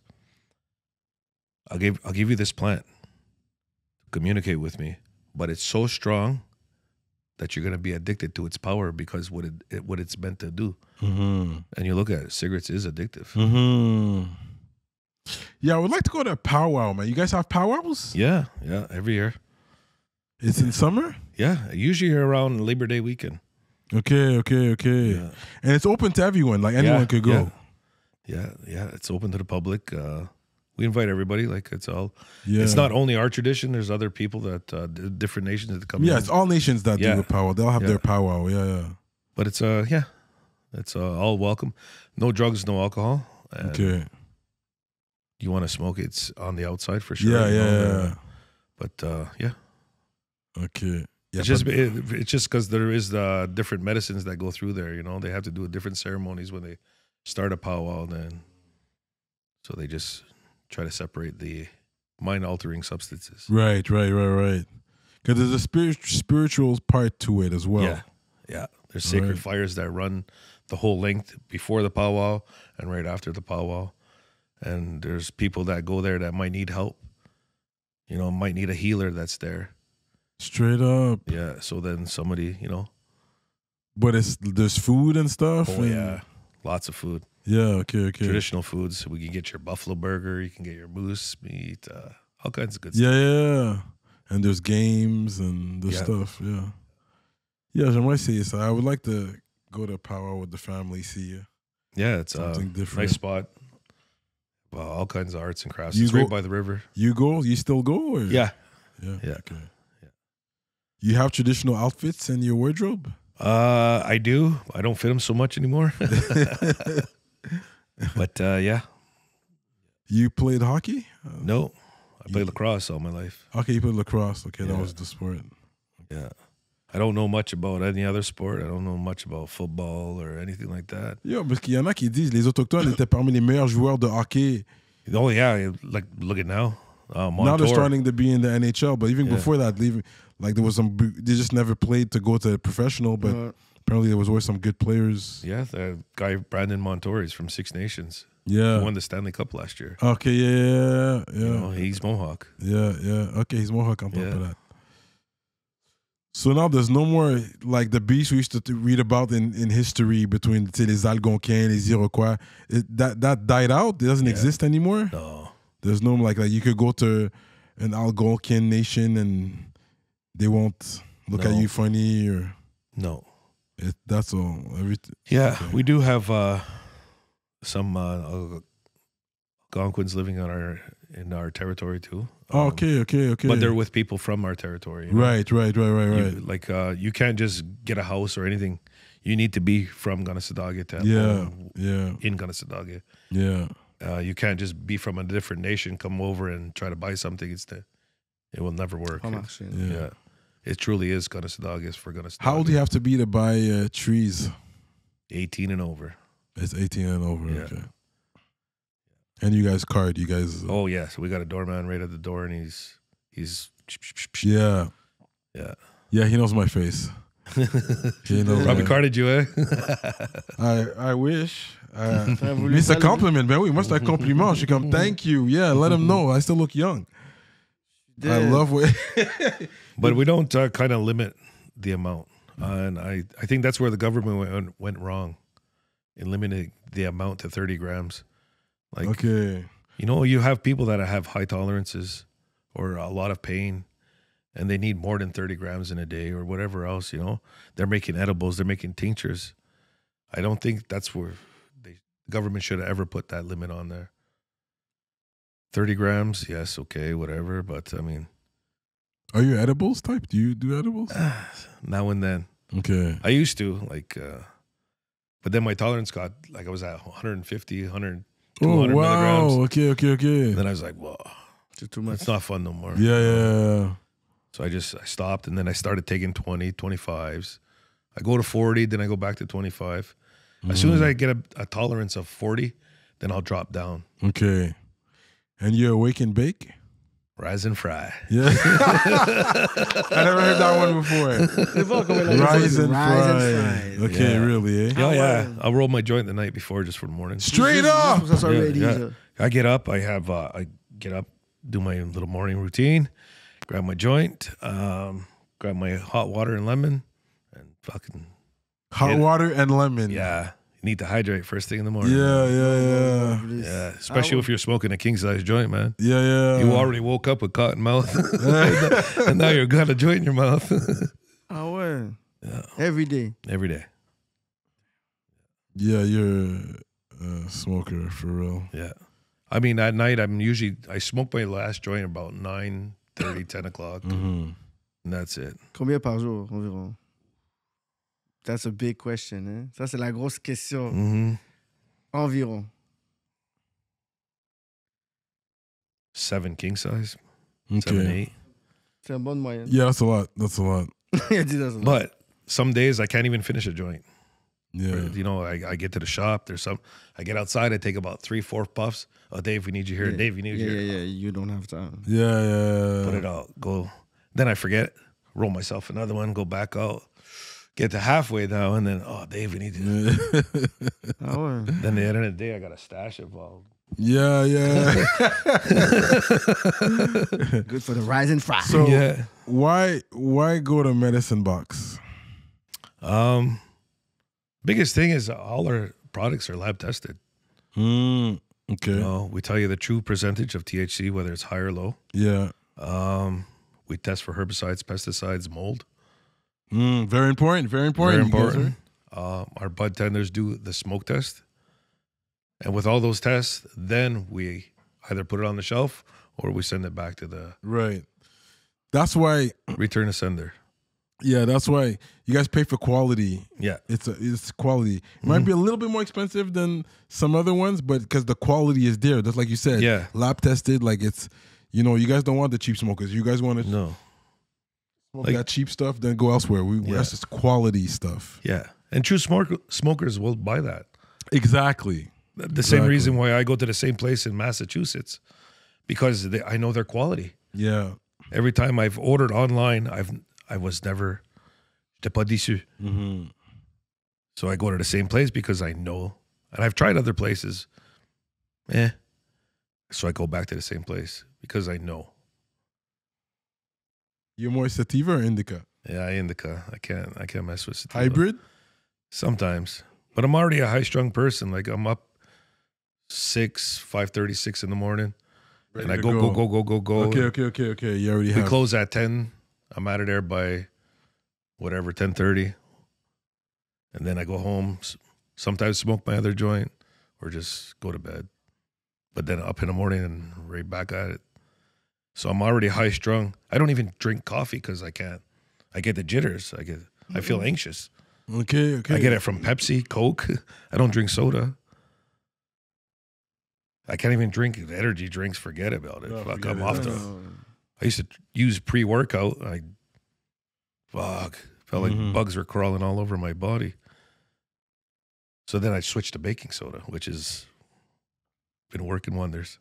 I'll give you this plant to communicate with me, but it's so strong that you're going to be addicted to its power because what it's meant to do. Mm-hmm. And you look at it, cigarettes is addictive. Mm-hmm. Yeah, I would like to go to a powwow, man. You guys have powwows? Yeah, every year. It's in summer? Yeah, usually around Labor Day weekend. Okay. Yeah. And it's open to everyone, like anyone could go. Yeah, it's open to the public. We invite everybody. Like it's not only our tradition. There's other people that different nations that come in. Yeah, it's all nations that do a powwow. They'll have their powwow. Yeah. But it's it's all welcome. No drugs, no alcohol. And Okay. You want to smoke? It's on the outside for sure. Yeah. But Okay. Yeah, it's just because there is different medicines that go through there. You know, they have to do different ceremonies when they start a powwow. Then, so they just try to separate the mind-altering substances. Right. Because there's a spiritual part to it as well. Yeah. There's sacred fires that run the whole length before the powwow and right after the powwow. And there's people that go there that might need help. You know, might need a healer that's there. Straight up. Yeah. So then somebody, you know. But there's food and stuff. Oh, yeah. Lots of food. Yeah, okay. Traditional foods. We can get your buffalo burger. You can get your moose meat. All kinds of good stuff. Yeah. And there's games and the stuff. Yeah. Yeah, j'aimerais essayer ça. I would like to go to powwow with the family, see you. Yeah, it's something different. Nice spot. All kinds of arts and crafts. It's right by the river. You go? You still go? Or? Yeah. Okay. Yeah. You have traditional outfits in your wardrobe? I do. I don't fit them so much anymore. But yeah. You played hockey? No. I played lacrosse all my life. Okay, you played lacrosse. Okay, that was the sport. Yeah. I don't know much about any other sport. I don't know much about football or anything like that. Yeah, parce qu'il y en a qui disent les Autochtones étaient parmi les meilleurs joueurs de hockey. Oh, yeah. Like, look at now. Now they're starting to be in the NHL, but even before that, like there was they just never played to go to professional, but apparently there was always some good players. Yeah, the guy Brandon Montour is from Six Nations. Yeah. He won the Stanley Cup last year. Okay, yeah. You know, he's Mohawk. Yeah. Okay, he's Mohawk on top of that. So now there's no more, like the beast we used to read about in history between les Algonquins, les Iroquois. That died out? It doesn't exist anymore? No. There's no, like you could go to an Algonquin nation and they won't look at you funny or... No. That's all. Everything. Yeah, we do have some Algonquins living in our territory too. Okay. But they're with people from our territory. You know? Right. You can't just get a house or anything. You need to be from Gunnesadage to in Gunnesadage. Yeah. You can't just be from a different nation, come over and try to buy something. It will never work. Yeah. It truly is Gunnesadage for Gunnesadage. How old do you have to be to buy trees? 18 and over. It's 18 and over. Yeah. Okay. And you guys card, you guys. Oh yeah, so we got a doorman right at the door, and he's. Yeah. He knows my face. He knows. Probably carded you, eh? I wish. It's a compliment, man. Oui, moi c'est un compliment. Je suis comme thank you. Yeah, let him know. I still look young. I love what. But we don't kind of limit the amount, and I think that's where the government went wrong in limiting the amount to 30 grams. Like, okay. You know, you have people that have high tolerances or a lot of pain, and they need more than 30 grams in a day or whatever else, you know. They're making edibles, they're making tinctures. I don't think that's where the government should have ever put that limit on there. 30 grams, yes, okay, whatever, but I mean. Are you edibles type? Do you do edibles? Now and then. Okay. I used to, but then my tolerance got, I was at 150, 100. 200 milligrams. Okay. Then I was like, whoa, too much. It's not fun no more. Yeah. So I stopped, and then I started taking 20, 25s. I go to 40, then I go back to 25. As soon as I get a tolerance of 40, then I'll drop down. Okay. And you're awake and bake? Rise and fry. Yeah. I never heard that one before. Rise and fry. Okay, really, eh? Oh, yeah. I'll roll my joint the night before just for the morning. Straight up! I get up. I get up, do my little morning routine, grab my joint, grab my hot water and lemon, fucking Hot water and lemon. yeah. You need to hydrate first thing in the morning. Yeah. Especially if you're smoking a king size joint, man. Yeah. You already woke up with cotton mouth, and now you're got a joint in your mouth. Ah ouais. Yeah. Every day. Every day. Yeah, you're a smoker for real. Yeah. I mean, at night, I smoke my last joint about 9:30, 10 o'clock. Mm-hmm. And that's it. Combien par jour environ? That's a big question. Hein? Ça, c'est la grosse question. Mm-hmm. Environ. 7 king size. Okay. 7, 8. C'est une bonne moyenne. Yeah, that's a lot. That's a lot. Il a dit that's a lot. But some days I can't even finish a joint. Yeah. Or, you know, I get to the shop. I get outside. I take about 3-4 puffs. Oh, Dave, we need you here. Yeah. Dave, we need you here. Yeah. You don't have time. Yeah. Put it out. Go. Then I forget. Roll myself another one. Go back out. Get to halfway now, and then Dave, we need you. Ah ouais. Then at the end of the day, I got a stash of Yeah. Good for the rising fry. So yeah. why go to Medicine Box? Biggest thing is all our products are lab tested. Okay. You know, we tell you the true percentage of THC, whether it's high or low. Yeah. We test for herbicides, pesticides, mold. Very important. Very important. Very important. Our bud tenders do the smoke test. And with all those tests, then we either put it on the shelf or we send it back to the Right. That's why. return to sender. Yeah, that's why you guys pay for quality. Yeah. It's quality. It might be a little bit more expensive than some other ones, but because the quality is there. That's like you said. Yeah. Lab tested. Like it's, you know, you guys don't want the cheap smokers. You guys want to No. smoke that cheap stuff, then go elsewhere. That's just quality stuff. Yeah. And true smokers will buy that. Exactly. The same reason why I go to the same place in Massachusetts, because I know their quality. Yeah. Every time I've ordered online, I was never, j'étais pas déçu. So I go to the same place because I know, and I've tried other places. So I go back to the same place because I know. You're more sativa or indica? Yeah, indica. I can't mess with sativa. Hybrid? Sometimes. But I'm already a high-strung person. Like I'm up 5:30, 6 in the morning. Ready And I to go. Okay. You already have. We close at 10. I'm out of there by whatever, 10:30. And then I go home, sometimes smoke my other joint or just go to bed. But then up in the morning and right back at it. So I'm already high strung. I don't even drink coffee because I can't. I get the jitters. I feel anxious. Okay. I get it from Pepsi, Coke. I don't drink soda. I can't even drink energy drinks. Forget about it. No, Fuck, forget I'm it. off the. I used to use pre-workout. Felt like bugs were crawling all over my body. So then I switched to baking soda, which has been working wonders.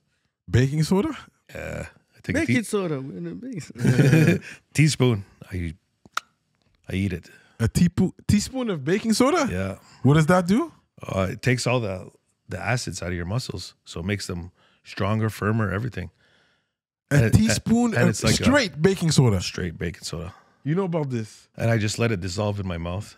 Baking soda? Yeah, I take Baking a soda. teaspoon. I eat it. A teaspoon of baking soda? Yeah, What does that do? it takes all the acids out of your muscles, so it makes them stronger, firmer, everything. A teaspoon and of it's like straight baking soda. Straight baking soda. You know about this? And I just let it dissolve in my mouth.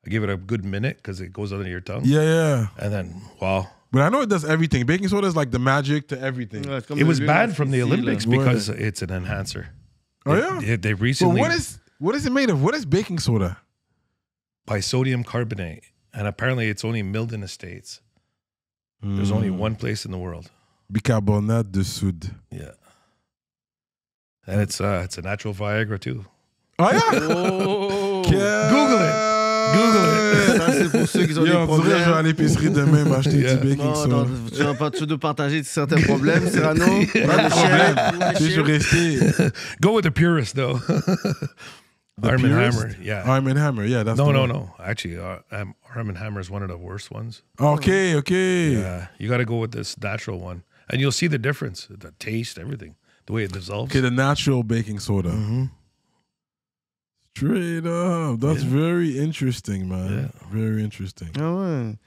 I give it a good minute because it goes under your tongue. Yeah. And then, wow. But I know it does everything. Baking soda is like the magic to everything. It was bad from the Olympics because it's an enhancer. Oh, yeah? They But recently... what is it made of? What is baking soda? By sodium carbonate. And apparently it's only milled in the States. There's only one place in the world. Bicarbonate de soude. Yeah. And it's a natural Viagra too. Oh, yeah? Google it. Ça, c'est pour ceux qui ont Yo, des on dirait que je vais à problèmes. l'épicerie demain m'acheter Yeah. du baking soda. Tu dois partager certains problèmes, Cyrano. Pas de problème. Je suis resté. Go with the purist though. Arm and Purist? Hammer. Yeah. Arm and Hammer, yeah. That's the one. No. Actually, Arm and Hammer is one of the worst ones. Okay. Yeah. You got to go with this natural one. And you'll see the difference. The taste, everything. The way it dissolves. Okay, the natural baking soda. Straight up. That's very interesting, man. Yeah. Very interesting. Ah ouais.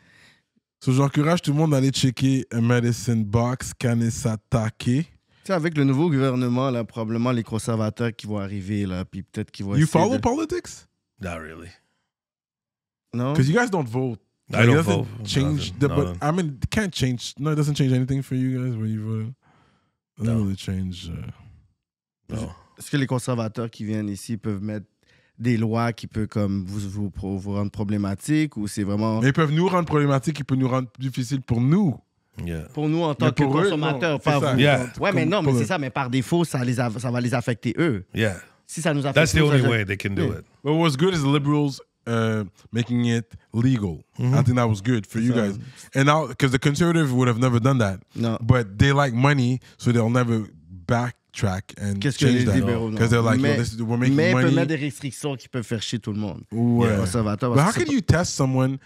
So, j'encourage tout le monde d'aller checker a Medicine Box, Kanesatake. Tu sais, avec le nouveau gouvernement, là, probablement les conservateurs qui vont arriver, là, puis peut-être qu'ils vont You essayer follow de... politics? Not really. No? Because you guys don't vote. I don't it doesn't vote. change Nothing. but I mean, it can't change. No, it doesn't change anything for you guys when you vote. It doesn't No. really change. No. Est-ce que les conservateurs qui viennent ici peuvent mettre des lois qui peuvent comme vous rendre problématique ou c'est vraiment... Mais ils peuvent nous rendre problématiques, ils peuvent nous rendre difficile pour nous. Yeah. Pour nous, en tant Mais que pour eux, consommateurs, non, pas c'est ça. vous. Yeah. Ouais, mais non, mais Pour c'est eux. ça. Mais par défaut, ça va les affecter eux. Yeah. Si ça nous affecte That's the nous, only ça- way they can do Yeah. it. But what's good is the liberals making it legal. I think that was good for you So- guys. And now, because the conservative would have never done that. Non. But they like money, so they'll never backtrack and Qu'est-ce que change les that. libéraux, non. Because they're like, mais, yo, we're making mais ils peuvent money. mettre des restrictions qui peuvent faire chier tout le monde. Ouais. Les conservateurs. But parce how que can you test someone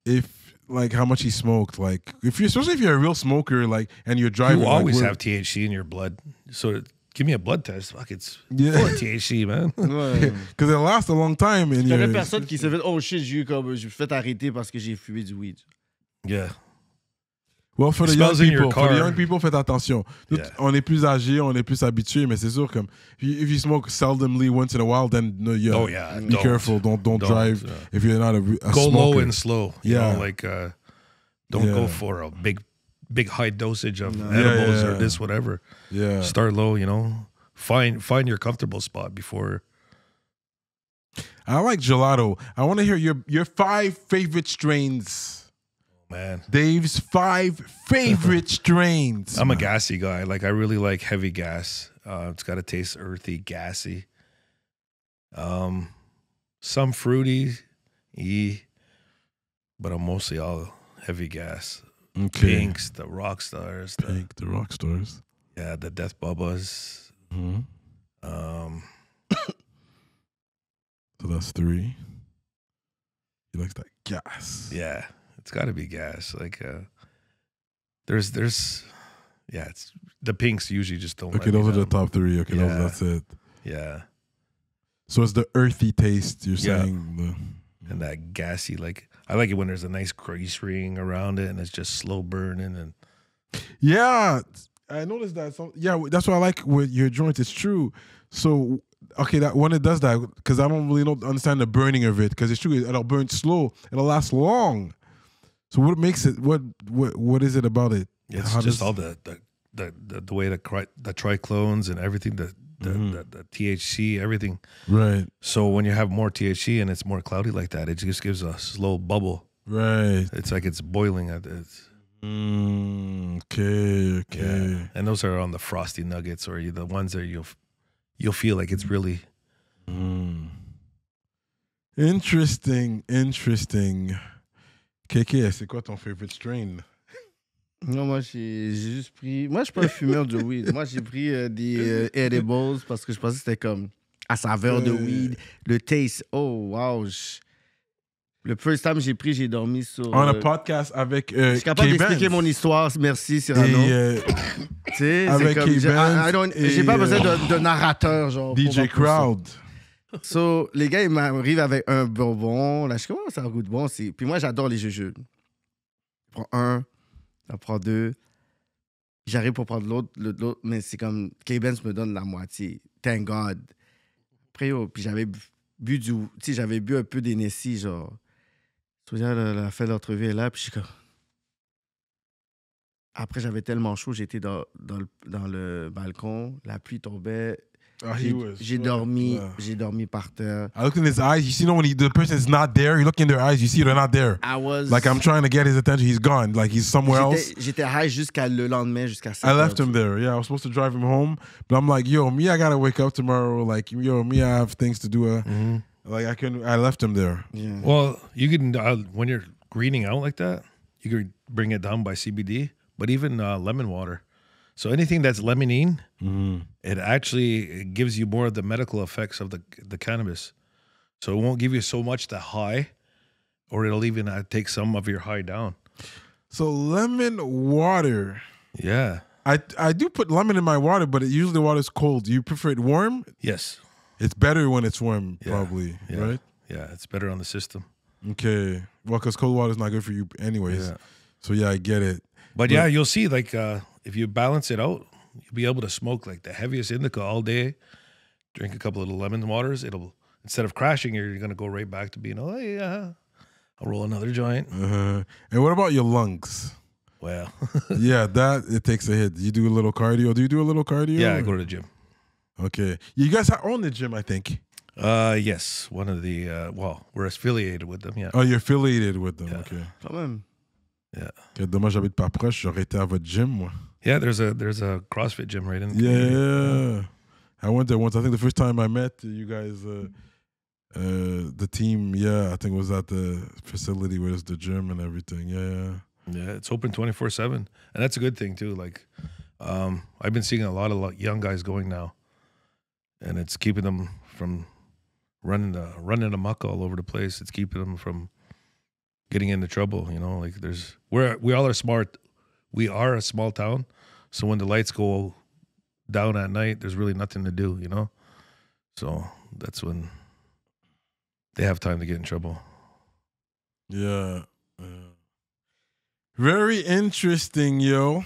if, like, how much he smoked? Like, especially if you're a real smoker, like, and you're driving. You always like, have THC in your blood. So give me a blood test. Fuck, it's Yeah. full of THC, man. Ouais. Because it lasts a long time. And Il y a you're, des personnes qui se fait oh shit, je me suis fait arrêter parce que j'ai fumé du weed. Yeah. well, for the It young smells in your people, for the car. young people, faites attention. Nous, Yeah. On est plus âgés, on est plus habitués, mais c'est sûr comme if you smoke seldomly once in a while, then no, yeah, Oh, yeah. be careful. Don't drive yeah. if you're not a Go smoker. low and slow. You Yeah. know, like don't Yeah. go for a big high dosage of No. edibles Yeah, or yeah. this, whatever. Yeah. Start low, you know. Find your comfortable spot before. I like gelato. I want to hear your 5 favorite strains. Man, Dave's 5 favorite strains. I'm a gassy guy. Like I really like heavy gas. It's got to taste earthy, gassy. Some fruity, but I'm mostly all heavy gas. Okay. Pinks, the rock stars, Pink, the rock stars. yeah, the death bubbas. Mhm. Um, So that's 3. He likes that gas. yeah, it's got to be gas. Like there's yeah, it's the pinks usually just don't. Okay, let me those are the down. top 3. Okay, Yeah. that's it. Yeah, So it's the earthy taste you're Yeah. saying. and that gassy. Like I like it when there's a nice grease ring around it and it's just slow burning and. Yeah, I noticed that. Yeah, that's what I like with your joint. It's true. So, okay, that when it does that, because I don't really understand the burning of it, because it's true, it'll burn slow. It'll last long. So what makes it? What is it about it? It's How just does- all the way the triclones and everything, the THC, everything. Right, So when you have more THC and it's more cloudy like that, it just gives a slow bubble. right. It's like it's boiling. It's, Okay. yeah. And those are on the frosty nuggets or the ones that you'll feel like it's really. Interesting. KK, c'est quoi ton favorite strain? Non, moi, j'ai juste pris... Moi, je suis pas un fumeur de weed. Moi, j'ai pris des edibles parce que je pensais que c'était comme à saveur de weed. Le taste, oh, wow. Le first time j'ai pris, j'ai dormi sur... On a podcast avec je suis capable d'expliquer K-Benz. mon histoire. Merci, Cyrano. Et Tu sais, avec c'est comme... K-Benz J'ai et, pas besoin de narrateur, genre. pour DJ voir tout ça. Crowd. So, les gars, ils m'arrivent avec un bourbon. Là, je suis comme, oh, ça a un goût de bon. Puis moi, j'adore les jujubes. Je prends un, je prends 2. J'arrive pour prendre l'autre, mais c'est comme, K-Benz me donne la moitié. Thank God. Après, puis j'avais bu j'avais bu un peu d'Hennessy, genre. Je me souviens, la fin de l'entrevue est là, puis je suis comme... Après, j'avais tellement chaud, j'étais dans le balcon, la pluie tombait. J'ai dormi par terre. I looked in his eyes. You see, when the person is not there, you look in their eyes, you see they're not there. Like I'm trying to get his attention, he's gone. Like he's somewhere else. J'étais high jusqu'à le lendemain, jusqu'à 7 I left him there. Yeah, I was supposed to drive him home, but I'm like, yo, me, I gotta wake up tomorrow. Like, yo, me, I have things to do. Like I left him there. Yeah. Well, you can when you're greening out like that, you could bring it down by CBD, but even lemon water. So anything that's lemonine, it actually gives you more of the medical effects of the cannabis. So it won't give you so much the high, or it'll even take some of your high down. So lemon water. Yeah. I do put lemon in my water, but usually the water is cold. Do you prefer it warm? Yes. It's better when it's warm, Yeah. probably, Yeah. right? Yeah, it's better on the system. Okay. Well, because cold water is not good for you anyways. Yeah. So yeah, I get it. But yeah, you'll see, like, if you balance it out, you'll be able to smoke like the heaviest indica all day, drink a couple of the lemon waters. It'll, instead of crashing, you're going to go right back to being, oh, yeah. I'll roll another joint. And what about your lungs? Well, Yeah, that it takes a hit. You do a little cardio. Do you do a little cardio? yeah, I go to the gym. Okay. You guys own the gym, I think. Yes, one of the we're affiliated with them. Yeah. Oh, you're affiliated with them. Yeah. Okay. Quand même. Yeah. Okay, dommage, j'habite pas proche. J'aurais été à votre gym, moi. Yeah, there's a CrossFit gym right in the community. Yeah. I went there once. I think the first time I met you guys, the team, I think it was at the facility where there's the gym and everything. Yeah. Yeah, it's open 24/7, and that's a good thing too. Like, I've been seeing a lot of young guys going now, and it's keeping them from running amok all over the place. It's keeping them from getting into trouble. You know, like we all are smart. We are a small town, so when the lights go down at night, there's really nothing to do. You know, so that's when they have time to get in trouble. Yeah. Very interesting, yo.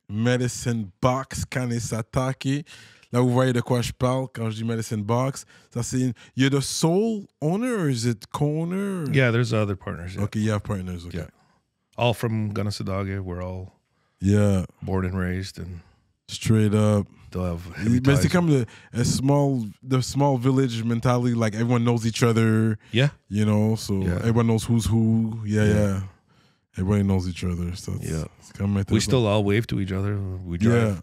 Medicine Box, Kanesatake. Là, vous voyez de quoi je parle quand je dis Medicine Box. Ça, c'est you're the sole owner or is it co-owner? Yeah, there's other partners. Yeah. Okay, you have partners. Okay. Yeah. All from Gunnasadage. We're all born and raised, and straight up. they'll have heavy But it's ties. become the small village mentality. Like everyone knows each other. Yeah. You know, so everyone knows who's who. Yeah. Everybody knows each other. So it's kind of We still all wave to each other. We drive.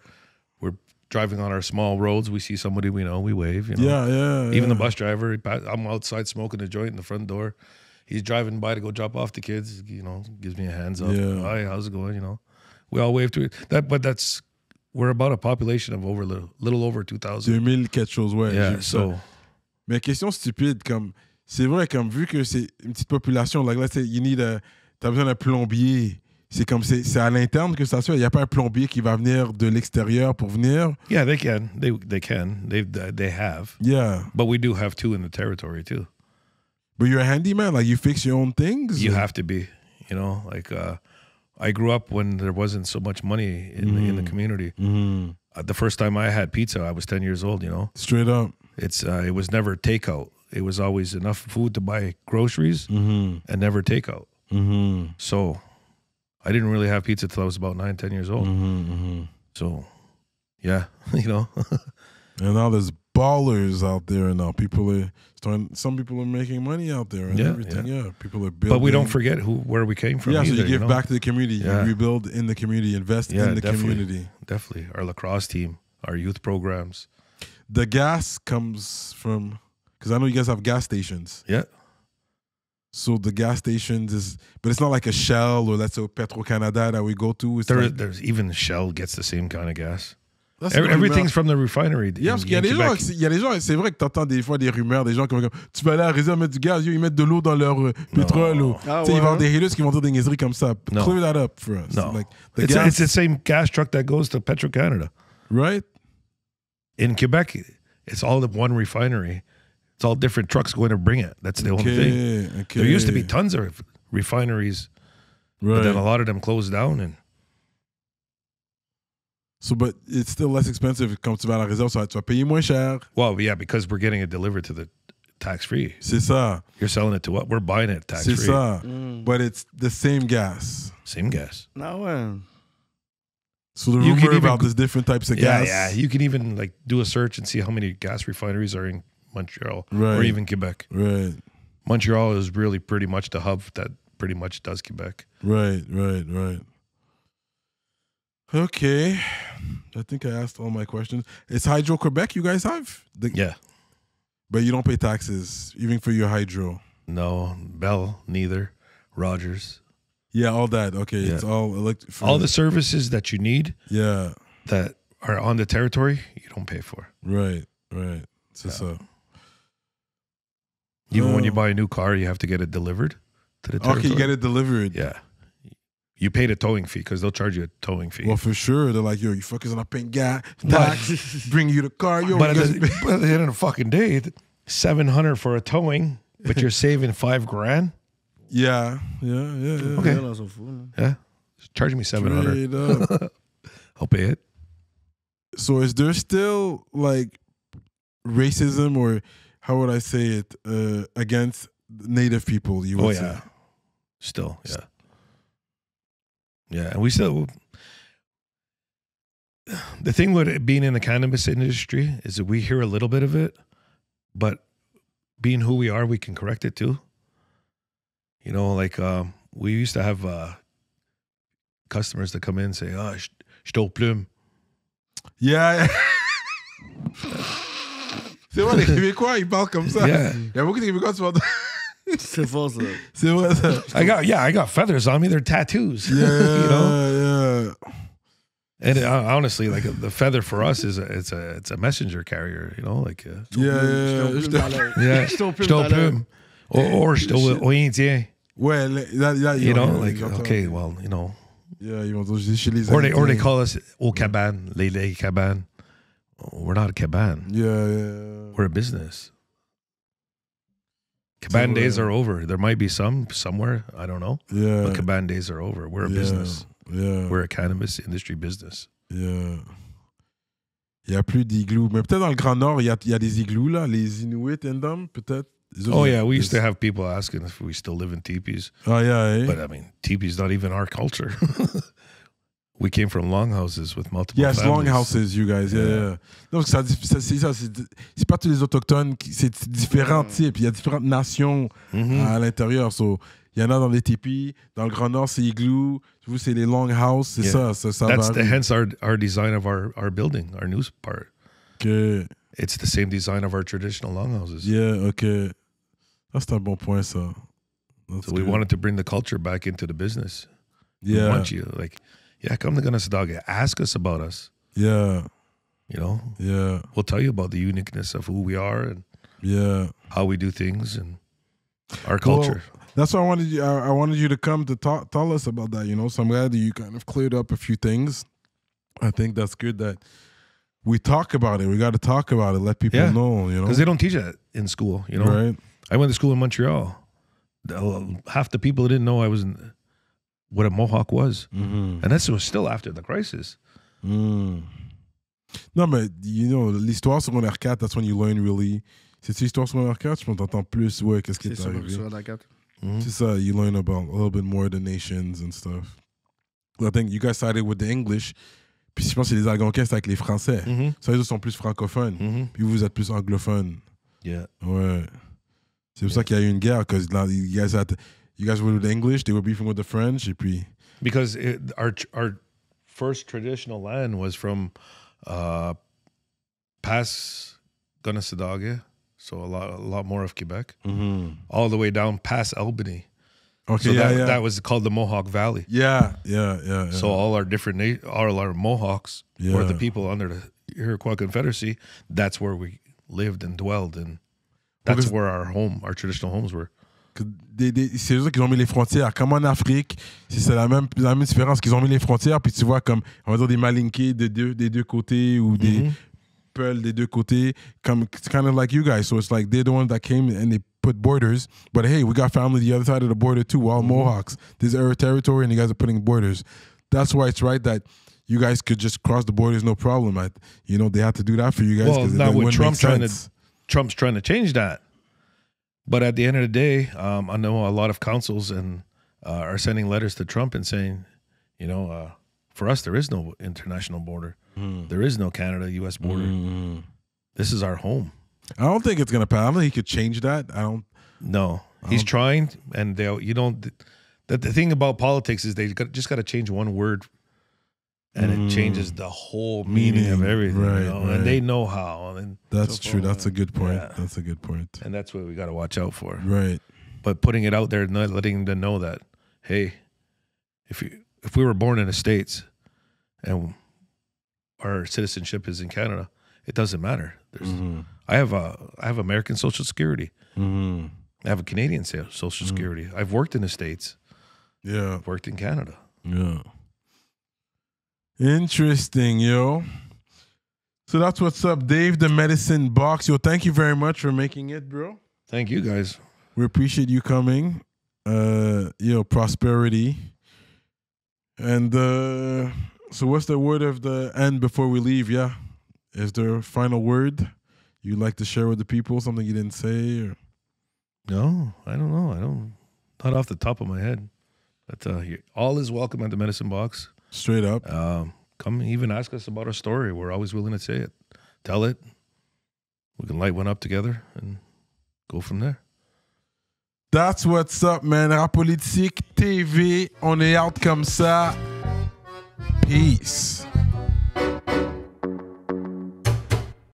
We're driving on our small roads. We see somebody we know, we wave. You know? Even the bus driver. I'm outside smoking a joint in the front door. He's driving by to go drop off the kids. You know, gives me a hands up. Yeah. Hi, how's it going? You know, we all wave to it. We're about a population of little over 2,000. 2000 quelque chose, ouais. Yeah. So. Mais question stupide, comme c'est vrai, comme vu que c'est une petite population, like let's say you need t'as besoin d'un plombier. C'est comme c'est à l'interne que ça se fait. Il n'y a pas un plombier qui va venir de l'extérieur pour venir. Yeah, they can. They can. They have. Yeah. But we do have two in the territory too. But you're a handyman, like you fix your own things? You have to be, you know, like I grew up when there wasn't so much money in the community. Mm-hmm. The first time I had pizza, I was 10 years old, you know. Straight up. It was never takeout. It was always enough food to buy groceries and never takeout. Mm-hmm. So I didn't really have pizza till I was about 9, 10 years old. Mm-hmm. So, yeah, you know. And now there's ballers out there now. Some people are making money out there and everything. Yeah, people are building. But we don't forget where we came from. Yeah, either, so you give know? back to the community. Yeah. You rebuild in the community, invest in the community. Definitely. Our lacrosse team, our youth programs. The gas comes from, because I know you guys have gas stations. Yeah. So the gas stations but it's not like a Shell or let's say Petro-Canada that we go to. There's even Shell gets the same kind of gas. That's Everything's from the refinery. Yeah, parce qu'il y a des gens, c'est vrai que t'entends des fois des rumeurs, des gens comme tu vas aller à la réserve mettre du gaz, ils mettent de l'eau dans leur pétrole. Ou, tu sais, ils vont avoir des haters qui vont dire des niaiseries comme ça. No. Clear that up for us. No. Like, it's the same gas truck that goes to Petro-Canada. Right? In Quebec, it's all the one refinery. It's all different trucks going to bring it. That's the only thing. Okay. There used to be tons of refineries, but then a lot of them closed down. And so, but it's still less expensive quand tu vas à la réserve, tu vas payer moins cher. Well, yeah, because we're getting it delivered to the tax-free. C'est ça. You're selling it to what? We're buying it tax-free. C'est ça. But it's the same gas. Same gas. Ah ouais. So the rumor about there's different types of gas. Yeah, you can even like do a search and see how many gas refineries are in Montreal or even Quebec. Right. Montreal is really pretty much the hub that pretty much does Quebec. Right. Okay. I think I asked all my questions. It's Hydro Quebec you guys have? Yeah. But you don't pay taxes, even for your hydro? No. Bell, neither. Rogers. Yeah, all that. Okay, Yeah. it's all all the services that you need that are on the territory, you don't pay for. Right. C'est ça. Even when you buy a new car, you have to get it delivered to the territory. Okay, you get it delivered. Yeah. You pay the towing fee because they'll charge you a towing fee. Well, for sure. They're like, yo, you fuckers are not paying gas, tax, bring you the car. Yo, but at the end of the fucking day, $700 for a towing, but you're saving $5,000. Yeah. Okay. Yeah. Charge me $700. I'll pay it. So is there still like racism or how would I say it against Native people? You would say? Still, yeah. Yeah, and we still... The thing with it being in the cannabis industry is that we hear a little bit of it, but being who we are, we can correct it too. You know, like we used to have customers that come in and say, je t'au plume. Yeah. C'est vrai, les Québécois, ils parlent comme ça. Yeah. Il y a beaucoup de Québécois qui parlent. C'est faux, ça. C'est vrai, ça. I got feathers on me. They're tattoos. Yeah, you know? yeah. And honestly, like the feather for us is it's a messenger carrier. You know, like Yeah. je t'au plume. Or je t'au indien. Ouais, You know, like okay, well, you know. Yeah, ils vont dire chez les Or they call us au cabane, les cabane. We're not a cabane. Yeah. We're a business. Cabane days are over. There might be some somewhere, I don't know. Yeah. But cabane days are over. We're a business. Yeah. We're a cannabis industry business. Yeah. Il n'y a plus d'igloo. Mais peut-être dans le Grand Nord, il y a des igloos, là. Les Inuits and them, peut-être. Oh, yeah. We used to have people asking if we still live in teepees. Oh, yeah. But, I mean, teepees not even our culture. We came from longhouses with multiple Yes, families. longhouses, you guys. Yeah. Donc, c'est ça. C'est pas tous les autochtones. C'est différents types. Il y a différentes nations à l'intérieur. So, il y en a dans les tipis. Dans le Grand Nord, c'est igloo. Vous, c'est les longhouses. C'est ça. That's hence our design of our building, our new part. Okay. It's the same design of our traditional longhouses. Yeah, OK. Ça, c'est un bon point, ça. So we wanted to bring the culture back into the business. Yeah. We want you, like... Yeah, come to Gunnasadog. Ask us about us. Yeah. You know? Yeah. We'll tell you about the uniqueness of who we are and how we do things and our culture. Well, that's why I wanted you to come to tell us about that, you know? So I'm glad that you kind of cleared up a few things. I think that's good that we talk about it. We got to talk about it, let people know, you know? Because they don't teach that in school, you know? Right. I went to school in Montreal. Half the people didn't know what a Mohawk was. And this was still after the crisis. Non, mais, you know, l'histoire secondaire 4, that's when you learn really. C'est-tu l'histoire secondaire 4? Je m'entends plus, ouais, qu'est-ce qui est arrivé. C'est ça, you learn about a little bit more of the nations and stuff. I think you guys started with the English, puis je pense que les Algonquins, c'est avec les Français. Ça, ils sont plus francophones, puis vous êtes plus anglophones. Yeah. Ouais. C'est pour ça qu'il y a eu une guerre, because you guys were with the English, they were beefing with the French, et puis... Because our first traditional land was from past Gunnasadog, so a lot more of Quebec, all the way down past Albany. Okay, so that was called the Mohawk Valley. Yeah. So all our Mohawks were the people under the Iroquois Confederacy. That's where we lived and dwelled, and that's where our traditional homes were. C'est eux qui ont mis les frontières. Comme en Afrique, c'est la même différence qu'ils ont mis les frontières, puis tu vois comme, on va dire, des Malinké des deux côtés ou des Peuls des deux côtés. It's kind of like you guys. So it's like they're the ones that came and they put borders. But hey, we got family the other side of the border too, all Mohawks. This is our territory and you guys are putting borders. That's why it's right that you guys could just cross the borders, no problem. They had to do that for you guys. Well, now with Trump's trying to change that. But at the end of the day, I know a lot of councils and are sending letters to Trump and saying, for us, there is no international border. There is no Canada-U.S. border. This is our home. I don't think it's going to pass. I don't think he could change that. No. He's trying, and the thing about politics is they just got to change one word, and it changes the whole meaning of everything. Right, And they know how. And that's true. That's a good point. Yeah. That's a good point. And that's what we got to watch out for. Right. But putting it out there and letting them know that, hey, if we were born in the States and our citizenship is in Canada, it doesn't matter. I have American Social Security. I have a Canadian Social Security. I've worked in the States. Yeah. I've worked in Canada. Yeah. Interesting, yo. So that's what's up, Dave, the Medicine Box. Yo, thank you very much for making it, bro. Thank you, guys. We appreciate you coming. Prosperity. And so what's the word of the end before we leave? Yeah. Is there a final word you'd like to share with the people? Something you didn't say? Or? No, I don't know. not off the top of my head. But all is welcome at the Medicine Box. Straight up. Come even ask us about our story. We're always willing to say it. Tell it. We can light one up together and go from there. That's what's up, man. Rapolitik TV. On est out comme ça. Peace.